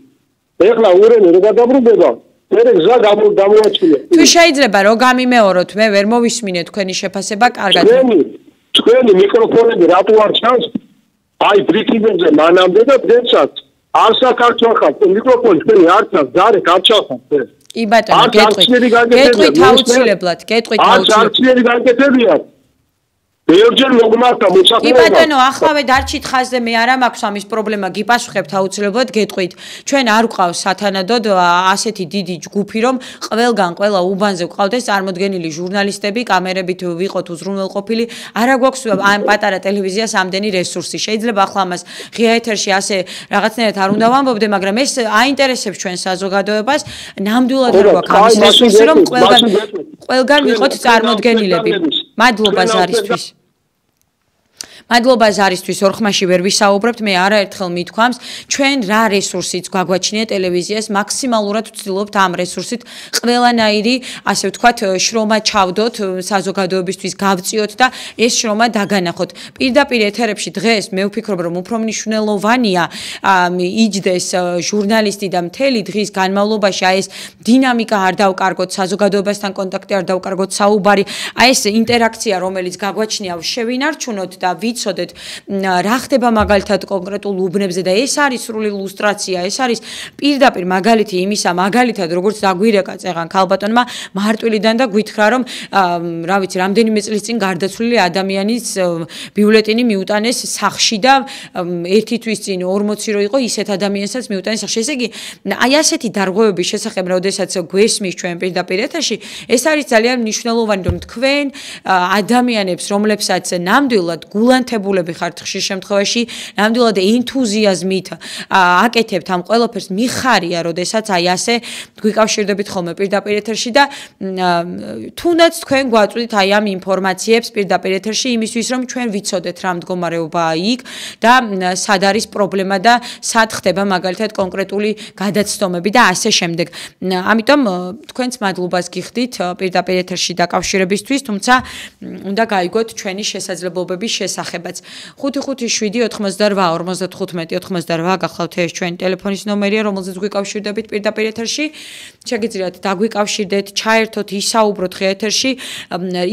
ეხლა ურენი რა გადაბრუნდება მე გზა გამოაჩინე თუ შეიძლება რომ გამიმეოროთ მე ვერ მოვისმინე თქვენი შეფასება კარგად თქვენი მიკროფონები რატო არ ჩანს აი ბრიფინგზე მანამდე და დღესაც არ საქართველოს მიკროფონი თქვენი არ ჩანს ზარე გაჩახავთ კი ბატონო გეტყვით აუცილებლად გეტყვით აუცილებლად გაკეთებია ბევრჯერ მოგმართა მოსახლეობა. კი ბატონო, ახლავე დარჩით ხაზზე მე არა მაქვს ამის პრობლემა, გიპასუხებთ აუცილებლად გეტყვით. ჩვენ არ გვყავს სათანადოდ ასეთი დიდი ჯგუფი, რომ ყველგან ყველა უბანზე გვყავდეს წარმოდგენილი ჟურნალისტები, კამერებით ვიყოთ უზრუნველყოფილი. არა გვაქვს ამ პატარა ტელევიზიას ამდენი რესურსი. შეიძლება ახლა ამას ღია ეთერში ასე რაღაცნაირად არ უნდა ვამბობდე, მაგრამ ეს აინტერესებს ჩვენ საზოგადოებას. ნამდვილად არ გვაქვს ამის რესურსი, რომ ყველგან ვიყოთ წარმოდგენილები. მადლობა ზარისთვის. მადლობა ზარისთვის ორხმაში ვერ ვისაუბრებთ მე არაერთხელ მithქვამს ჩვენ რა რესურსიც გვაგვაჩნია ტელევიზიას მაქსიმალურად ვცდილობთ ამ რესურსით ყველანაირი ასე ვთქვათ შრომა ჩავდოთ საზოგადოებისთვის გავწიოთ და ეს შრომა დაგანახოთ პირდაპირ ეთერებში დღეს მე ვფიქრობ რომ უფრო მნიშვნელოვანია იჯდეს ჟურნალისტი და მთელი დღის განმავლობაში აი ეს დინამიკა არ დავკარგოთ საზოგადოებასთან კონტაქტი არ დავკარგოთ საუბარი აი ეს ინტერაქცია რომელიც გაგვაჩნია შევინარჩუნოთ და ვიცოდეთ რა ხდება მაგალითად კონკრეტულ უბნებზე და ეს არის სრული ილუსტრაცია ეს არის პირდაპირ მაგალითი იმისა მაგალითად როგორც დაგვირეკა წეღან ქალბატონმა მარტვილიდან და გვითხრა რომ რა ვიცი რამდენიმე წლის წინ გარდაცვლილი ადამიანის ბიულეტენი მიუტანეს სახში და ერთი თვის წინ 40 რო იყო ისეთ ადამიანსაც მიუტანეს სახში ესე იგი აი ასეთი დარღვევების შესახებ როდესაც გვესმის ჩვენ პირდაპირ ეთერში ეს არის ძალიან მნიშვნელოვანი რომ თქვენ ადამიანებს რომლებსაც ნამდვილად გულან თვალიანთებულები ხართ ხშირ შემთხვევაში, ნამდვილად ენთუზიაზმით აკეთებთ ამ ყველაფერს, მიხარია, როდესაც აი ასე გვიკავშირდებით ხოლმე პირდაპირ ეთერში და თუნდაც თქვენ გვაწვდით აი ამ ინფორმაციებს პირდაპირ ეთერში იმისთვის, რომ ჩვენ ვიცოდეთ რა მდგომარეობაა იქ და სად არის პრობლემა და სად ხდება მაგალითად კონკრეტული გადაცდომები და ასე შემდეგ. ამიტომ თქვენს მადლობას გიხდით პირდაპირ ეთერში დაკავშირებისთვის, თუმცა უნდა გაიგოთ ჩვენი შესაძლებლობების შესახებაც. 557 88 55 88 გახლავთ ეს ჩვენი ტელეფონის ნომერია, რომელზეც გვიკავშირდებით პირდაპირ ეთერში. შეგიძლიათ დაგვიკავშირდეთ, ჩაერთოთ, ისაუბროთ ხე ეთერში,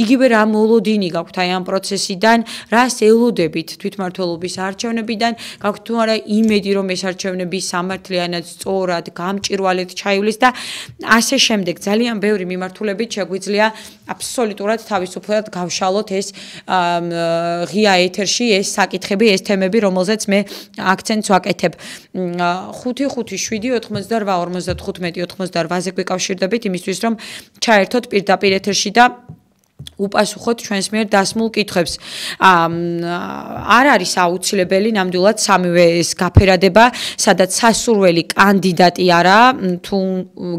იგივე რა მოლოდინი გაქვთ აი ამ პროცესიდან, რას ელოდებით თვითმმართველობის არჩევნებიდან, გაქვთ თუ არა იმედი, რომ ეს არჩევნები სამართლიანად, სწორად, გამჭირვალედ ჩაივლის და ასე შემდეგ. ძალიან ბევრი მიმართულებით შეგვიძლია აბსოლუტურად თავისუფლად გავშალოთ ეს ღია ეთერში, ეს საკითხები, ეს თემები, რომელზეც მე აქცენტს ვაკეთებ. 557 88 55 88-ზე გვიკავშირდებით იმისთვის, რომ ჩაერთოთ პირდაპირ ეთერში და უპასუხოთ ჩვენს მიერ დასმულ კითხვებს. არ არის აუცილებელი ნამდვილად სამივე ეს გაფერადება, სადაც სასურველი კანდიდატი არა, თუ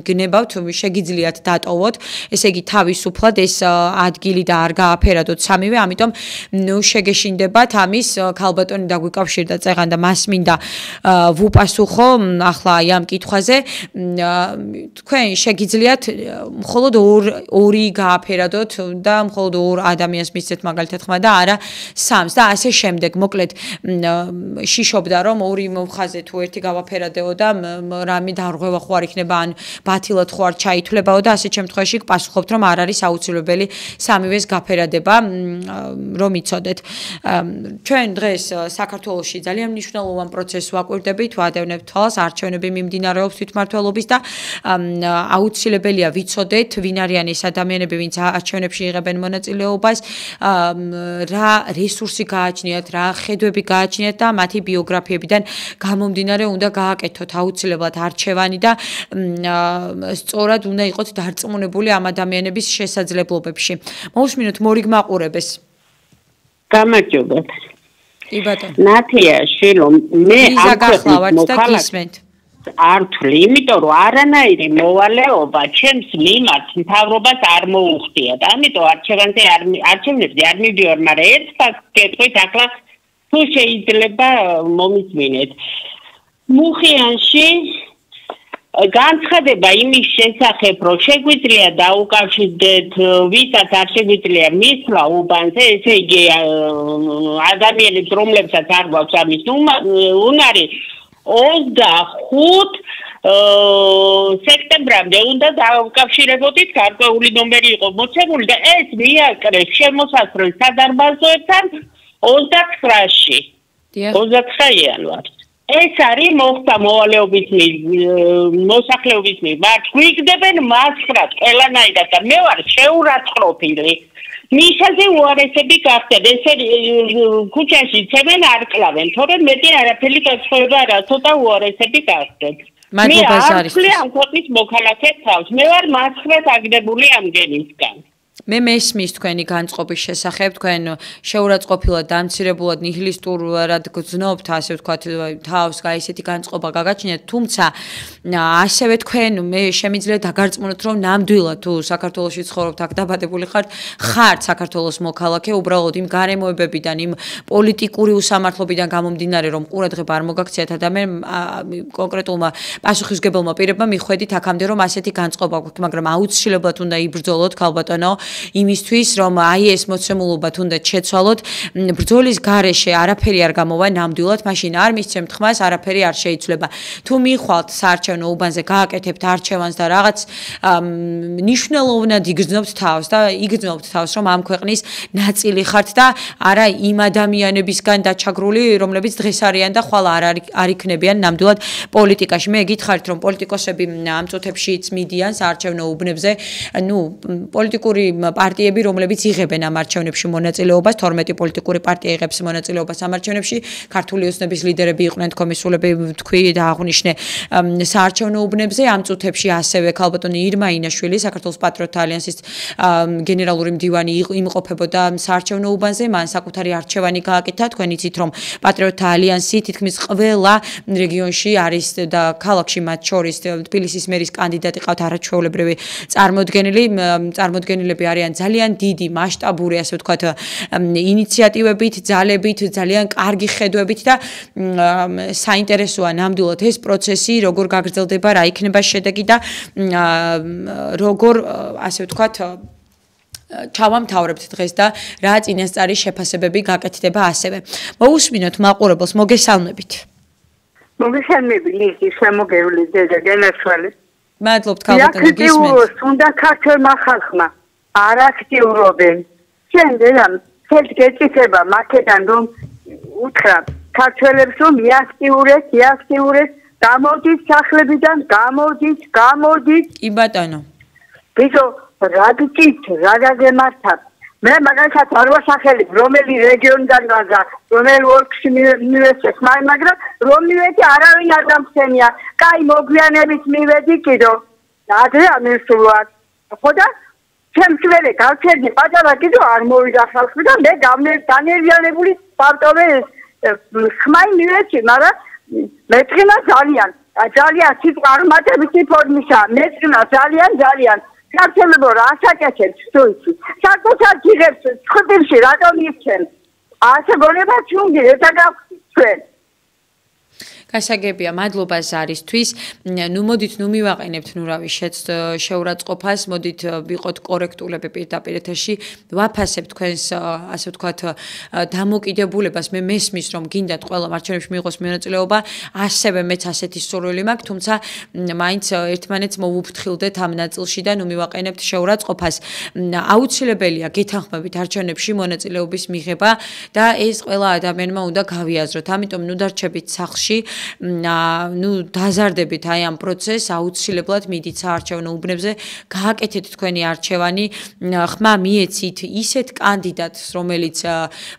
გნებავთ, შეგიძლიათ დატოვოთ, ესე იგი თავისუფლად ეს ადგილი და არ გააფერადოთ სამივე, ამიტომ შეგეშინდებათ ამის ქალბატონი დაგვიკავშირდა წეღან და მას მინდა ვუპასუხო ახლა აი ამ კითხვაზე. თქვენ შეგიძლიათ მხოლოდ ორი გააფერადოთ და მხოლოდ ორ ადამიანს მისცეთ მაგალითად ხმა და არა სამს და ასე შემდეგ. მოკლედ შიშობდა რომ ორი მომხაზე თუ ერთი გავაფერადეო და რამე დარღვევა ხო არ იქნება ან ბათილად ხო არ ჩაითვლებაო და ასე შემთხვევაში გპასუხობთ რომ არ არის აუცილებელი სამივეს გაფერადება რომ იცოდეთ. ჩვენ დღეს საქართველოში ძალიან მნიშვნელოვან პროცესს ვაკვირდებით, ვადევნებთ თვალს, არჩევნები მიმდინარეობს თვითმმართველობის და აუცილებელია ვიცოდეთ ვინ არიან ეს ადამიანები, ვინც არჩევნებში იღებენ მონაწილეობას, რა რესურსი გააჩნიათ, რა ხედვები გააჩნიათ და მათი ბიოგრაფიებიდან გამომდინარე უნდა გააკეთოთ აუცილებლად არჩევანი და სწორად უნდა იყოთ დარწმუნებული ამ ადამიანების შესაძლებლობებში. მოусმინოთ მორიგ მაყურებელს. გამარჯობათ. კი ბატონო. ნათია შილო, მე ამ გახლავართ და გისმენთ. არ თვლი, იმიტომ რომ არანაირი მოვალეობა ჩემს მიმართ მთავრობას არ მოუხდიათ. ამიტომ არჩევნებზე არ მივდივარ, მაგრამ ერთ ფაქტს გეტყვით, ახლა თუ შეიძლება მომისმინეთ. მუხიანში განცხადება იმის შესახებ, რომ შეგვიძლია დაუკავშირდეთ, ვისაც არ შეგვიძლია მისვლა უბანზე, ესე იგი ადამიანებს, რომლებსაც არ გვაქვს ამის უნარი 25 სექტემბრამდე უნდა დავკავშირებოდით, გარკვეული ნომერი იყო მოცემული და ეს მიაკრეს შემოსასვლელ სადარბაზოებთან 29-ში. 29 იანვარს. ეს არის მოხდა მოვალეობის მოსახლეობის მიმართ. გვიგდებენ მასხრად ყველანაირად და მე ვარ შეურაცხყოფილი. მისაზე უარესები გახდნენ, ესე ქუჩაში ცემენ არ კლავენ, თორემ მეტი არაფერი გასხოვება არა, ცოტა უარესები გახდნენ. მადლობა ზარის. მე ამ ქვეყნის მოქალაქე თავს, მე ვარ მასხრად აგდებული ამ გენისგან. მე მესმის თქვენი განწყობის შესახებ, თქვენ შეურაცხყოფილად, დამცირებულად, ნიჰილისტურად გძნობთ, ასე ვთქვათ, თავს ესეთი განწყობა გაგაჩნიათ, თუმცა ასევე თქვენ მე შემიძლია დაგარწმუნოთ, რომ ნამდვილად თუ საქართველოში ცხოვრობთ, აქ დაბადებული ხართ საქართველოს მოქალაქე, უბრალოდ იმ გარემოებებიდან, იმ პოლიტიკური უსამართლობიდან გამომდინარე, რომ ყურადღება არ მოგაქციათ და მე კონკრეტულმა პასუხისმგებელმა პირებმა მიხვედით აქამდე, რომ ასეთი განწყობა გვაქვს, მაგრამ აუცილებლად უნდა იბრძოლოთ, ქალბატონო, იმისთვის რომ აი ეს მოცემულობა თუნდაც შეცვალოთ, ბრძოლის გარეშე არაფერი არ გამოვა ნამდვილად, მაშინ არ მისცემთ ხმას, არაფერი არ შეიცვლება. თუ მიხვალთ საარჩევნო უბანზე, გააკეთებთ არჩევანს და რაღაც მნიშვნელოვნად იგრძნობთ თავს და იგრძნობთ თავს, რომ ამ ქვეყნის ნაწილი ხართ და არა იმ ადამიანებისგან დაჩაგრული, რომლებიც დღეს არიან და ხვალ არ იქნებიან ნამდვილად პოლიტიკაში. მე გითხარით, რომ პოლიტიკოსები ამ წუთებში მიდიან საარჩევნო უბნებზე, პოლიტიკური პარტიები, რომლებიც იღებენ ამ არჩევნებში მონაწილეობას, 12 პოლიტიკური პარტია იღებს მონაწილეობას ამ არჩევნებში, ქართული ოცნების ლიდერები იყვნენ თქომისულები თქვი და აღნიშნე საარჩევნო უბნებზე, ამ წუთებში ასევე ქალბატონი ირმა ინაშვილი, საქართველოს პატრიოტთა ალიანსის გენერალური მდივანი იმყოფებოდა საარჩევნო უბანზე, მან საკუთარი არჩევანი გააკეთა, თქვენ იცით რომ პატრიოტთა ალიანსი თითქმის ყველა რეგიონში არის და ქალაქში მათ შორის თბილისის მერის კანდიდატი ყავთ არაჩვეულებრივი წარმოდგენილები არიან ძალიან დიდი მასშტაბური ასე ვთქვათ ინიციატივებით, ძალებით, ძალიან კარგი ხედვებით და საინტერესოა ნამდვილად ეს პროცესი, როგორ გაგრძელდება, რა იქნება შედეგი და როგორ ასე ვთქვათ ჩავამთავრებთ დღეს და რა წინასწარი შეფასებები გაკეთდება ასევე. მოусმინოთ მაყურებელს, მოგესალმებით. მოგესალმები, ლიზის შემოგევლი დედა გენაცვალე. მადლობთ ქალბატონი გისმენთ. უნდა ქართველმა ხალხმა არ აქტიურობენ. შემდეგამ შედგეწება მაქედან რომ უთხრა ქართველებს რომ იაქტიურეს, გამოდით სახლებიდან, გამოდით. კი ბატონო. ბიჭო, რა გჭირთ, რა გაგემართა? მე მაგალითად არ ვასახელებ, რომელი რეგიონიდან გაგა, რომელ ოლქში მივეცეთ, მაგრამ რომ მივედი არავინ არ დამხსენია. კაი, მოგვიანებით მივედი კიდო. ადრე ამისულვარ. ხო და ჩემს ვერე გავჩერდი პატარა კიდო არ მოვიდა ხალხი და მე განერვიანებული პარტოვე ხმაი მივეცი, მაგრამ მეწყინა ძალიან სიტყვა არ მატებითი ფორმისაა, მეწყინა ძალიან საქართველო რა ასაკეთებს თუ იცი საკუთარ ჯიგებს ხდირში რატომ იხჩენ ასე გონება ჩუნგი ეთა გავხსენ გასაგებია, მადლობა ზარისთვის. ნუ მოდით, ნუ მივაყენებთ რავი შეურაცხყოფას, მოდით ვიყოთ კორექტულები პირდაპირ ეთერში, ვაფასებთ თქვენს ასე ვთქვათ დამოკიდებულებას. მე მესმის რომ გინდათ ყველა არჩევნებში მიიღოს მონაწილეობა, ასევე მეც ასეთი სურვილი მაქვს, თუმცა მაინც ერთმანეთს მოვუფრთხილდეთ ამ ნაწილში და ნუ მივაყენებთ შეურაცხყოფას. აუცილებელია გეთანხმებით არჩევნებში მონაწილეობის მიღება და ეს ყველა ადამიანმა უნდა გავიაზროთ. ამიტომ ნუ დარჩებით სახლში. ნუ დაზარდებით აი ამ პროცესს, აუცილებლად მიდით საარჩევნო უბნებზე, გააკეთეთ თქვენი არჩევანი, ხმა მიეცით ისეთ კანდიდატს, რომელიც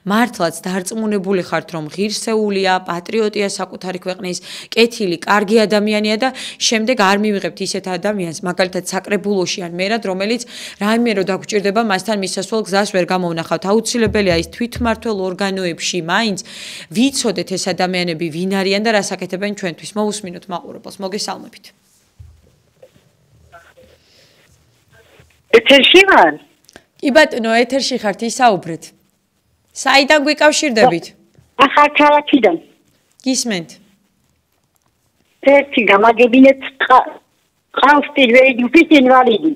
მართლაც დარწმუნებული ხართ, რომ ღირსეულია, პატრიოტია საკუთარი ქვეყნის, კეთილი, კარგი ადამიანია და შემდეგ არ მივიღებთ ისეთ ადამიანს, მაგალითად საკრებულოში ან მერად, რომელიც რაიმე რო დაგჭირდება, მასთან მისასვლელ გზას ვერ გამოვნახავთ. აუცილებელია ის თვითმმართველ ორგანოებში მაინც ვიცოდეთ ეს ადამიანები ვინ არიან და რა საკეთებენ ჩვენთვის. მოусმინოთ მაყურებელს, მოგესალმებით. ეთერში ვარ? კი ბატონო, ეთერში ხართ, ისაუბრეთ. საიდან გვიკავშირდებით? ახალქალაქიდან. გისმენთ. ერთი გამაგებინეთ ყავს პირველი ჯგუფის ინვალიდი.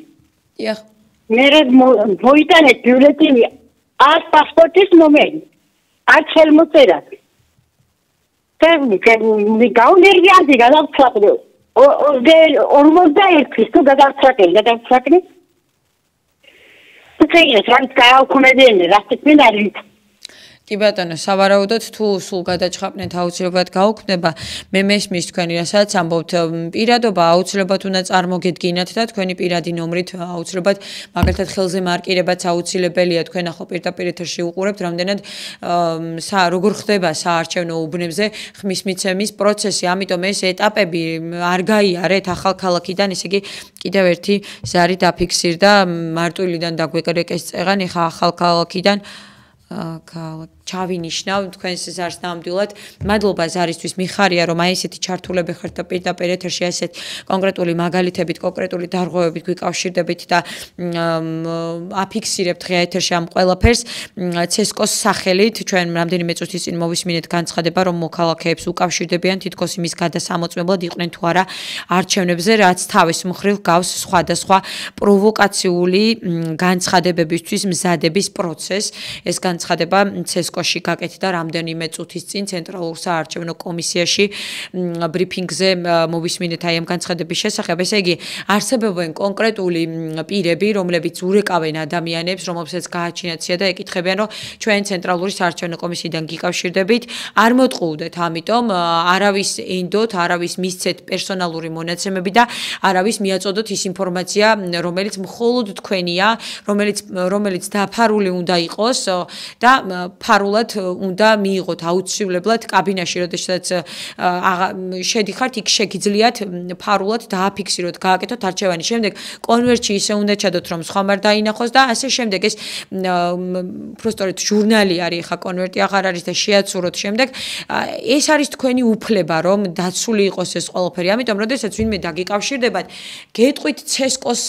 დიახ. მე მოიტანეთ ბიულეტენი არ პასპორტის ნომერი, არ ხელმოწერა. მე გაუნერვიანდი გადავცლაკდი 41 თუ გადავცლაკდი ეს რანც გააუქმედენ რა თქმა უნდა კი ბატონო, სავარაუდოდ თუ სულ გადაჭხაპნეთ აუცილებლად გაუქმდება. მე მესმის თქვენი რასაც ამბობთ, პირადობა აუცილებლად უნდა წარმოგედგინათ და თქვენი პირადი ნომრით აუცილებლად მაგალითად ხელზე მარკირებაც აუცილებელია. თქვენ ახლა პირდაპირ ეთერში უყურებთ, რამდენად როგორ ხდება საარჩევნო უბნებზე ხმის მიცემის პროცესი. ამიტომ ეს ეტაპები არ გაიარეთ ახალქალაქიდან, ესე იგი კიდევ ერთი ზარი დაფიქსირდა მარტვილიდან დაგვეკრეკეს წეღან, ეხა ახალქალაქიდან ჩავინიშნავ თქვენს ზარს ნამდვილად. მადლობა ზარისთვის, მიხარია რომ აი ესეთი ჩართულები ხართ და პირდაპირ ეთერში ესეთ კონკრეტული მაგალითებით, კონკრეტული დარღვევებით გვიკავშირდებით და აფიქსირებთ ღია ეთერში ამ ყველაფერს. ცესკოს სახელით ჩვენ რამდენიმე წუთის წინ მოვისმინეთ განცხადება, რომ მოქალაქეებს უკავშირდებიან თითქოს იმის გადასამოწმებლად იყვნენ თუ არა არჩევნებზე, რაც თავის მხრივ გავს სხვადასხვა პროვოკაციული განცხადებებისთვის მზადების პროცესს. ეს განცხადება CESCO-ში გაკეთდა რამდენიმე წუთის წინ ცენტრალურ საარჩევნო კომისიაში ბრიფინგზე მოვისმინეთ აი ამ განცხადების შესახებ. ესე იგი, არსებობენ კონკრეტული პირები, რომლებიც ურეკავენ ადამიანებს, რომლებსაც გააჩინათ და ეკითხებიან, რომ ჩვენ ცენტრალური საარჩევნო კომისიიდან გიკავშირდებით, არ მოტყუდეთ, ამიტომ არავის ენდოთ, არავის მისცეთ პერსონალური მონაცემები და არავის მიაწოდოთ ის ინფორმაცია, რომელიც მხოლოდ თქვენია, რომელიც დაფარული უნდა იყოს და ფარულად უნდა მიიღოთ აუცილებლად კაბინაში, როდესაც შედიხართ, იქ შეგიძლიათ ფარულად დააფიქსიროთ, გააკეთოთ არჩევანი. შემდეგ კონვერტში ისე უნდა ჩადოთ, რომ სხვა არ დაინახოს და ასე შემდეგ ეს პროსტორეთ ჟურნალი არის, ხა კონვერტი აღარ არის და შეაცუროთ შემდეგ. ეს არის თქვენი უფლება, რომ დაცული იყოს ეს ყველაფერი. ამიტომ, როდესაც ვინმე დაგიკავშირდებათ, გეტყვით CESCO-ს,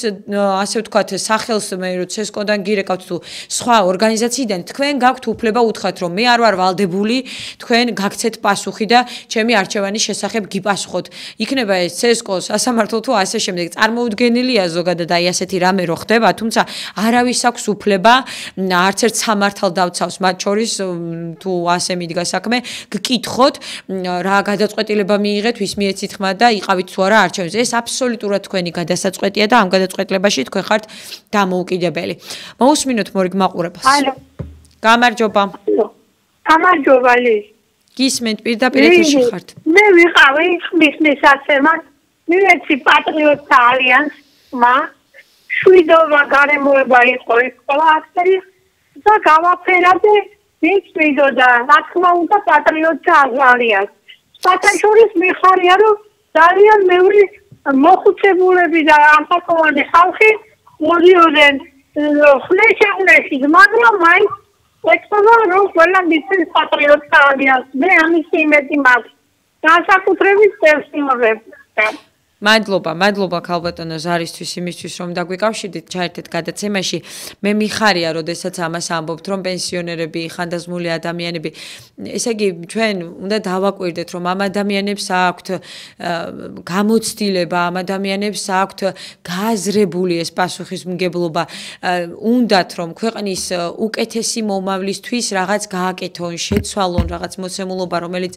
ასე ვთქვათ, სახელს, მე რომ CESCO-დან გირეკავთ თუ სხვა ორგანიზაციიდან, თქვენ გაქვთ უფლება უთხრათ, რომ მე არ ვარ ვალდებული, თქვენ გაგცეთ პასუხი და ჩემი არჩევანის შესახებ გიპასუხოთ. იქნება ეს CESCO-ს სასამართლო თუ ასე შემდეგ. წარმოუდგენელია ზოგადად აი ასეთი რამე რო ხდება, თუმცა არავის აქვს უფლება არც ერთ სამართალ დავცავს, მათ შორის თუ ასე მიდგა საქმე, გკითხოთ რა გადაწყვეტილება მიიღეთ, ვის მიეცით ხმა და იყავით თუ არა არჩევნებზე. ეს აბსოლუტურად თქვენი გადასაწყვეტია და ამ გადაწყვეტილებაში თქვენ ხართ დამოუკიდებელი. მოусმინოთ მორიგ მაყურებელს. ალო. გამარჯობა. გამარჯობა ლის. გისმენთ პირდაპირ ეთერში ხართ. მე ვიყავი ხმის მისაცემად, მივეცი პატრიოტთა ალიანსმა, შვიდობა გარემოება იყო ის ყველა აქტერი და გავაფერადე ის მიდოდა, რა თქმა უნდა პატრიოტთა ალიანსს. საერთაშორის მიხარია, რომ ძალიან ბევრი მოხუცებულები და ამხანოვანი ხალხი მოდიოდნენ ხლეშ-ხლეში, მაგრამ მაინც ეცოდა, რომ ყველა მისცეს პატრიოტთა ალიანსს. მე ამის იმედი მაქვს. განსაკუთრებით პერსონალებს. მადლობა ქალბატონო ზარისთვის იმისთვის რომ დაგვიკავშირდით ჩაერთეთ გადაცემაში. მე მიხარია, როდესაც ამას ამბობთ, რომ პენსიონერები, ხანდაზმული ადამიანები, ესე იგი ჩვენ უნდა დავაკვირდეთ, რომ ამ ადამიანებს აქვთ გამოცდილება, ამ ადამიანებს აქვთ გააზრებული ეს პასუხისმგებლობა. უნდათ რომ ქვეყნის უკეთესი მომავლისთვის რაღაც გააკეთონ, შეცვალონ რაღაც მოცემულობა, რომელიც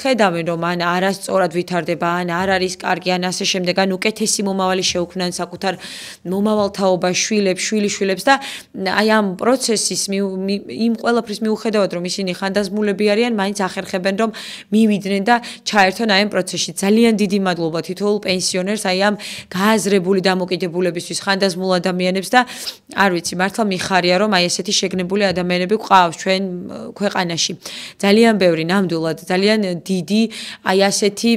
ხედავენ რომ ან არასწორად ვითარდება, ან არ არის კარგი, ან ასე შემდეგ, ან უკეთესი მომავალი შეუქმნან საკუთარ მომავალთაობა შვილებს და აი ამ პროცესის იმ ყველაფრის მიუხედავად რომ ისინი ხანდაზმულები არიან, მაინც ახერხებენ რომ მივიდნენ და ჩაერთონ აი ამ პროცესში. ძალიან დიდი მადლობა თითოეულ პენსიონერს აი ამ გააზრებული დამოკიდებულებისთვის ხანდაზმულ ადამიანებს და არ ვიცი, მართლა მიხარია რომ აი ესეთი შეგნებული ადამიანები გვყავს ჩვენ ქვეყანაში. ძალიან ბევრი ნამდვილად, ძალიან დიდი აი ასეთი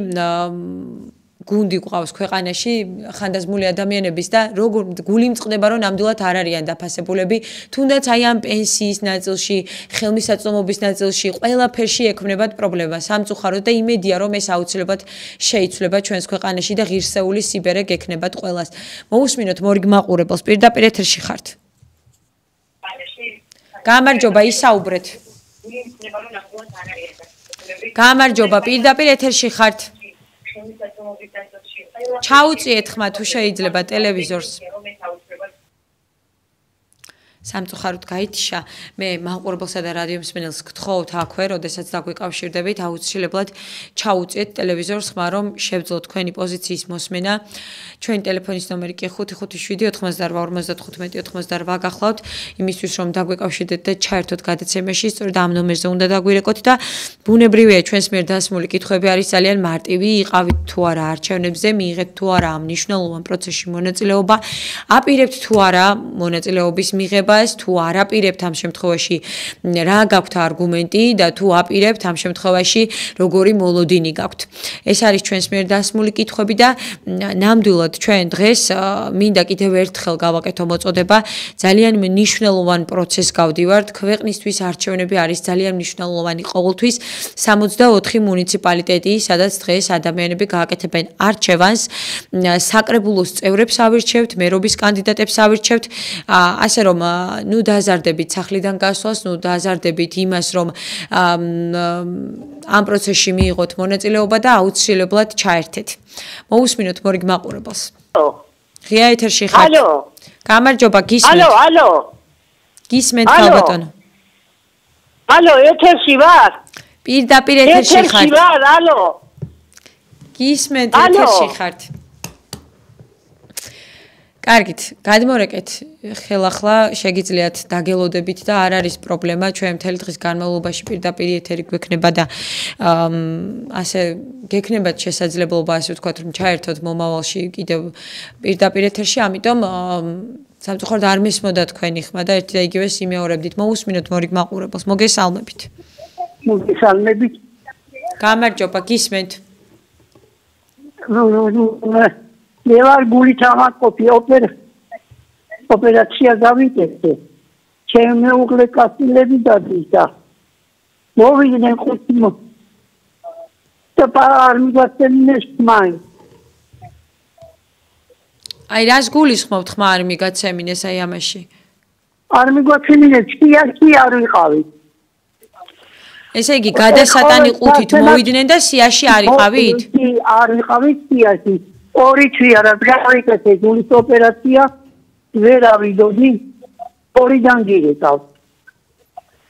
გუნდი გვყავს ქვეყანაში ხანდაზმული ადამიანების და როგორ გული მწყდება რომ ნამდვილად არ არიან დაფასებულები, თუნდაც აი ამ პენსიის ნაწილში, ხელმისაწვდომობის ნაწილში, ყველაფერში ექმნებათ პრობლემა სამწუხაროდ და იმედია რომ ეს აუცილებლად შეიცვლება ჩვენს ქვეყანაში და ღირსეული სიბერე გექნებათ ყველას. მოусმინოთ მორიგ მაყურებელს, პირდაპირ ეთერში ხართ. გამარჯობა, ისაუბრეთ. გამარჯობა, პირდაპირ ეთერში ხართ. ჩაუწიეთ ხმა თუ შეიძლება ტელევიზორს. სამწუხაროდ გაითიშა. მე მაყურებელსა და რადიო მსმენელს გთხოვთ აქვე, როდესაც დაგვიკავშირდებით, აუცილებლად ჩაუწიეთ ტელევიზორს ხმა, რომ შევძლოთ თქვენი პოზიციის მოსმენა. ჩვენი ტელეფონის ნომერი კი 557-88-95-88 გახლავთ, იმისთვის რომ დაგვიკავშირდეთ და ჩაერთოთ გადაცემაში, სწორედ ამ ნომერზე უნდა დაგვირეკოთ და ბუნებრივია ჩვენს მიერ დასმული კითხვები არის ძალიან მარტივი, იყავით თუ არა არჩევნებზე, მიიღეთ თუ არა ამ მნიშვნელოვან პროცესში მონაწილეობა, აპირებთ თუ არა მონაწილეობის მიღება თუ არ აპირებთ ამ შემთხვევაში რა გაქვთ არგუმენტი და თუ აპირებთ ამ შემთხვევაში როგორი მოლოდინი გაქვთ. ეს არის ჩვენს მიერ დასმული კითხვები და ნამდვილად ჩვენ დღეს მინდა კიდევ ერთხელ გავაკეთო მოწოდება ძალიან მნიშვნელოვან პროცესს გავდივართ. ქვეყნისთვის არჩევნები არის ძალიან მნიშვნელოვანი ყოველთვის. 64 მუნიციპალიტეტი, სადაც დღეს ადამიანები გააკეთებენ არჩევანს, საკრებულოს წევრებს ავირჩევთ, მერობის კანდიდატებს ავირჩევთ, ასე რომ ნუ დააზარდებით სახლიდან გასვლას, ნუ დააზარდებით იმას, რომ ამ პროცესში მიიღოთ მონაწილეობა და აუცილებლად ჩაერთეთ. მოусმინოთ მორიგ მაყურებელს. ღია ეთერში ხართ. ალო. გამარჯობა, გისმენთ. ალო. გისმენთ, ქალბატონო. ალო, ეთერში ვარ? პირდაპირ ეთერში ხართ. ეთერში ვარ, ალო. გისმენთ, ეთერში ხართ. კარგით, გადმორეკეთ ხელახლა შეგიძლიათ დაგელოდებით და არ არის პრობლემა, ჩვენ მთელი დღის განმავლობაში პირდაპირ ეთერი გვექნება და ასე გექნებათ შესაძლებლობა, ასე ვთქვათ, რომ ჩაერთოთ მომავალში კიდევ პირდაპირ ეთერში, ამიტომ სამწუხაროდ არ მისმოდა თქვენი ხმა და ერთი და იგივე იმეორებდით. მოусმინოთ მორიგ მაყურებელს, მოგესალმებით. მოგესალმებით. გამარჯობა, გისმენთ. მე ვარ გულით ამაყოფი ოპერაცია გავიკეთე. ჩემი მეუღლე კასილები დადის და მოვიდნენ ხუთი და არ მიგაცემინეს მაინც. აი რას გულისხმობთ ხმა არ მიგაცემინეს აი ამაში? არ მიგაცემინეს, კი არ ვიყავით. ესე იგი გადასატანი ყუთით მოვიდნენ და სიაში არ იყავით? კი, არ ვიყავით სიაში. ორი თვია რა გავიკეთე გულის ოპერაცია, ვერ ავიდოდი, ორიდან გიგეკავ.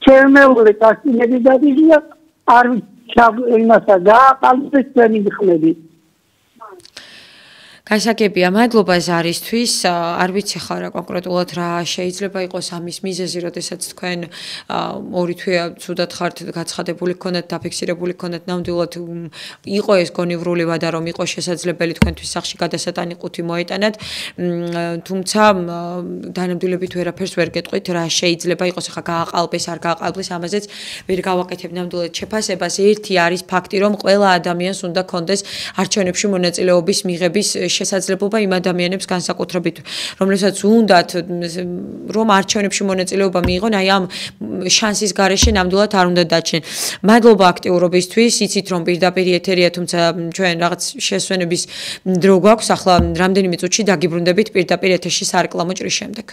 ჩემი მეუღლე კასილები დადიდია, არ იმასა გააყალბეს ჩვენი ხმები. გასაგებია, მადლობა ზარისთვის. არ ვიცი ხარ რა კონკრეტულად რა შეიძლება იყოს ამის მიზეზი, როდესაც თქვენ ორი თვეა ცუდად ხართ გაცხადებული გქონდათ, დაფიქსირებული გქონდათ, ნამდვილად იყო ეს გონივრული ვადა, რომ იყო შესაძლებელი თქვენთვის სახში გადასატანი ყუთი მოეტანათ, თუმცა დანამდვილებით ვერაფერს ვერ გეტყვით, რა შეიძლება იყოს, ხა გააყალბეს, არ გააყალბეს, ამაზეც ვერ გავაკეთებ ნამდვილად შეფასებას. ერთი არის ფაქტი, რომ ყველა ადამიანს უნდა კონდეს არჩევნებში მონაწილეობის მიღების შესაძლებლობა იმ ადამიანებს განსაკუთრებით, რომლებსაც უნდათ რომ არჩევნებში მონაწილეობა მიიღონ, აი ამ შანსის გარეშე ნამდვილად არ უნდა დაჩენ. მადლობა აქტიურობისთვის, იცით რომ პირდაპირ ეთერია, თუმცა ჩვენ რაღაც შესვენების დრო გვაქვს, ახლა რამდენიმე წუთში დაგიბრუნდებით პირდაპირ ეთერში სარეკლამო ჭრის შემდეგ.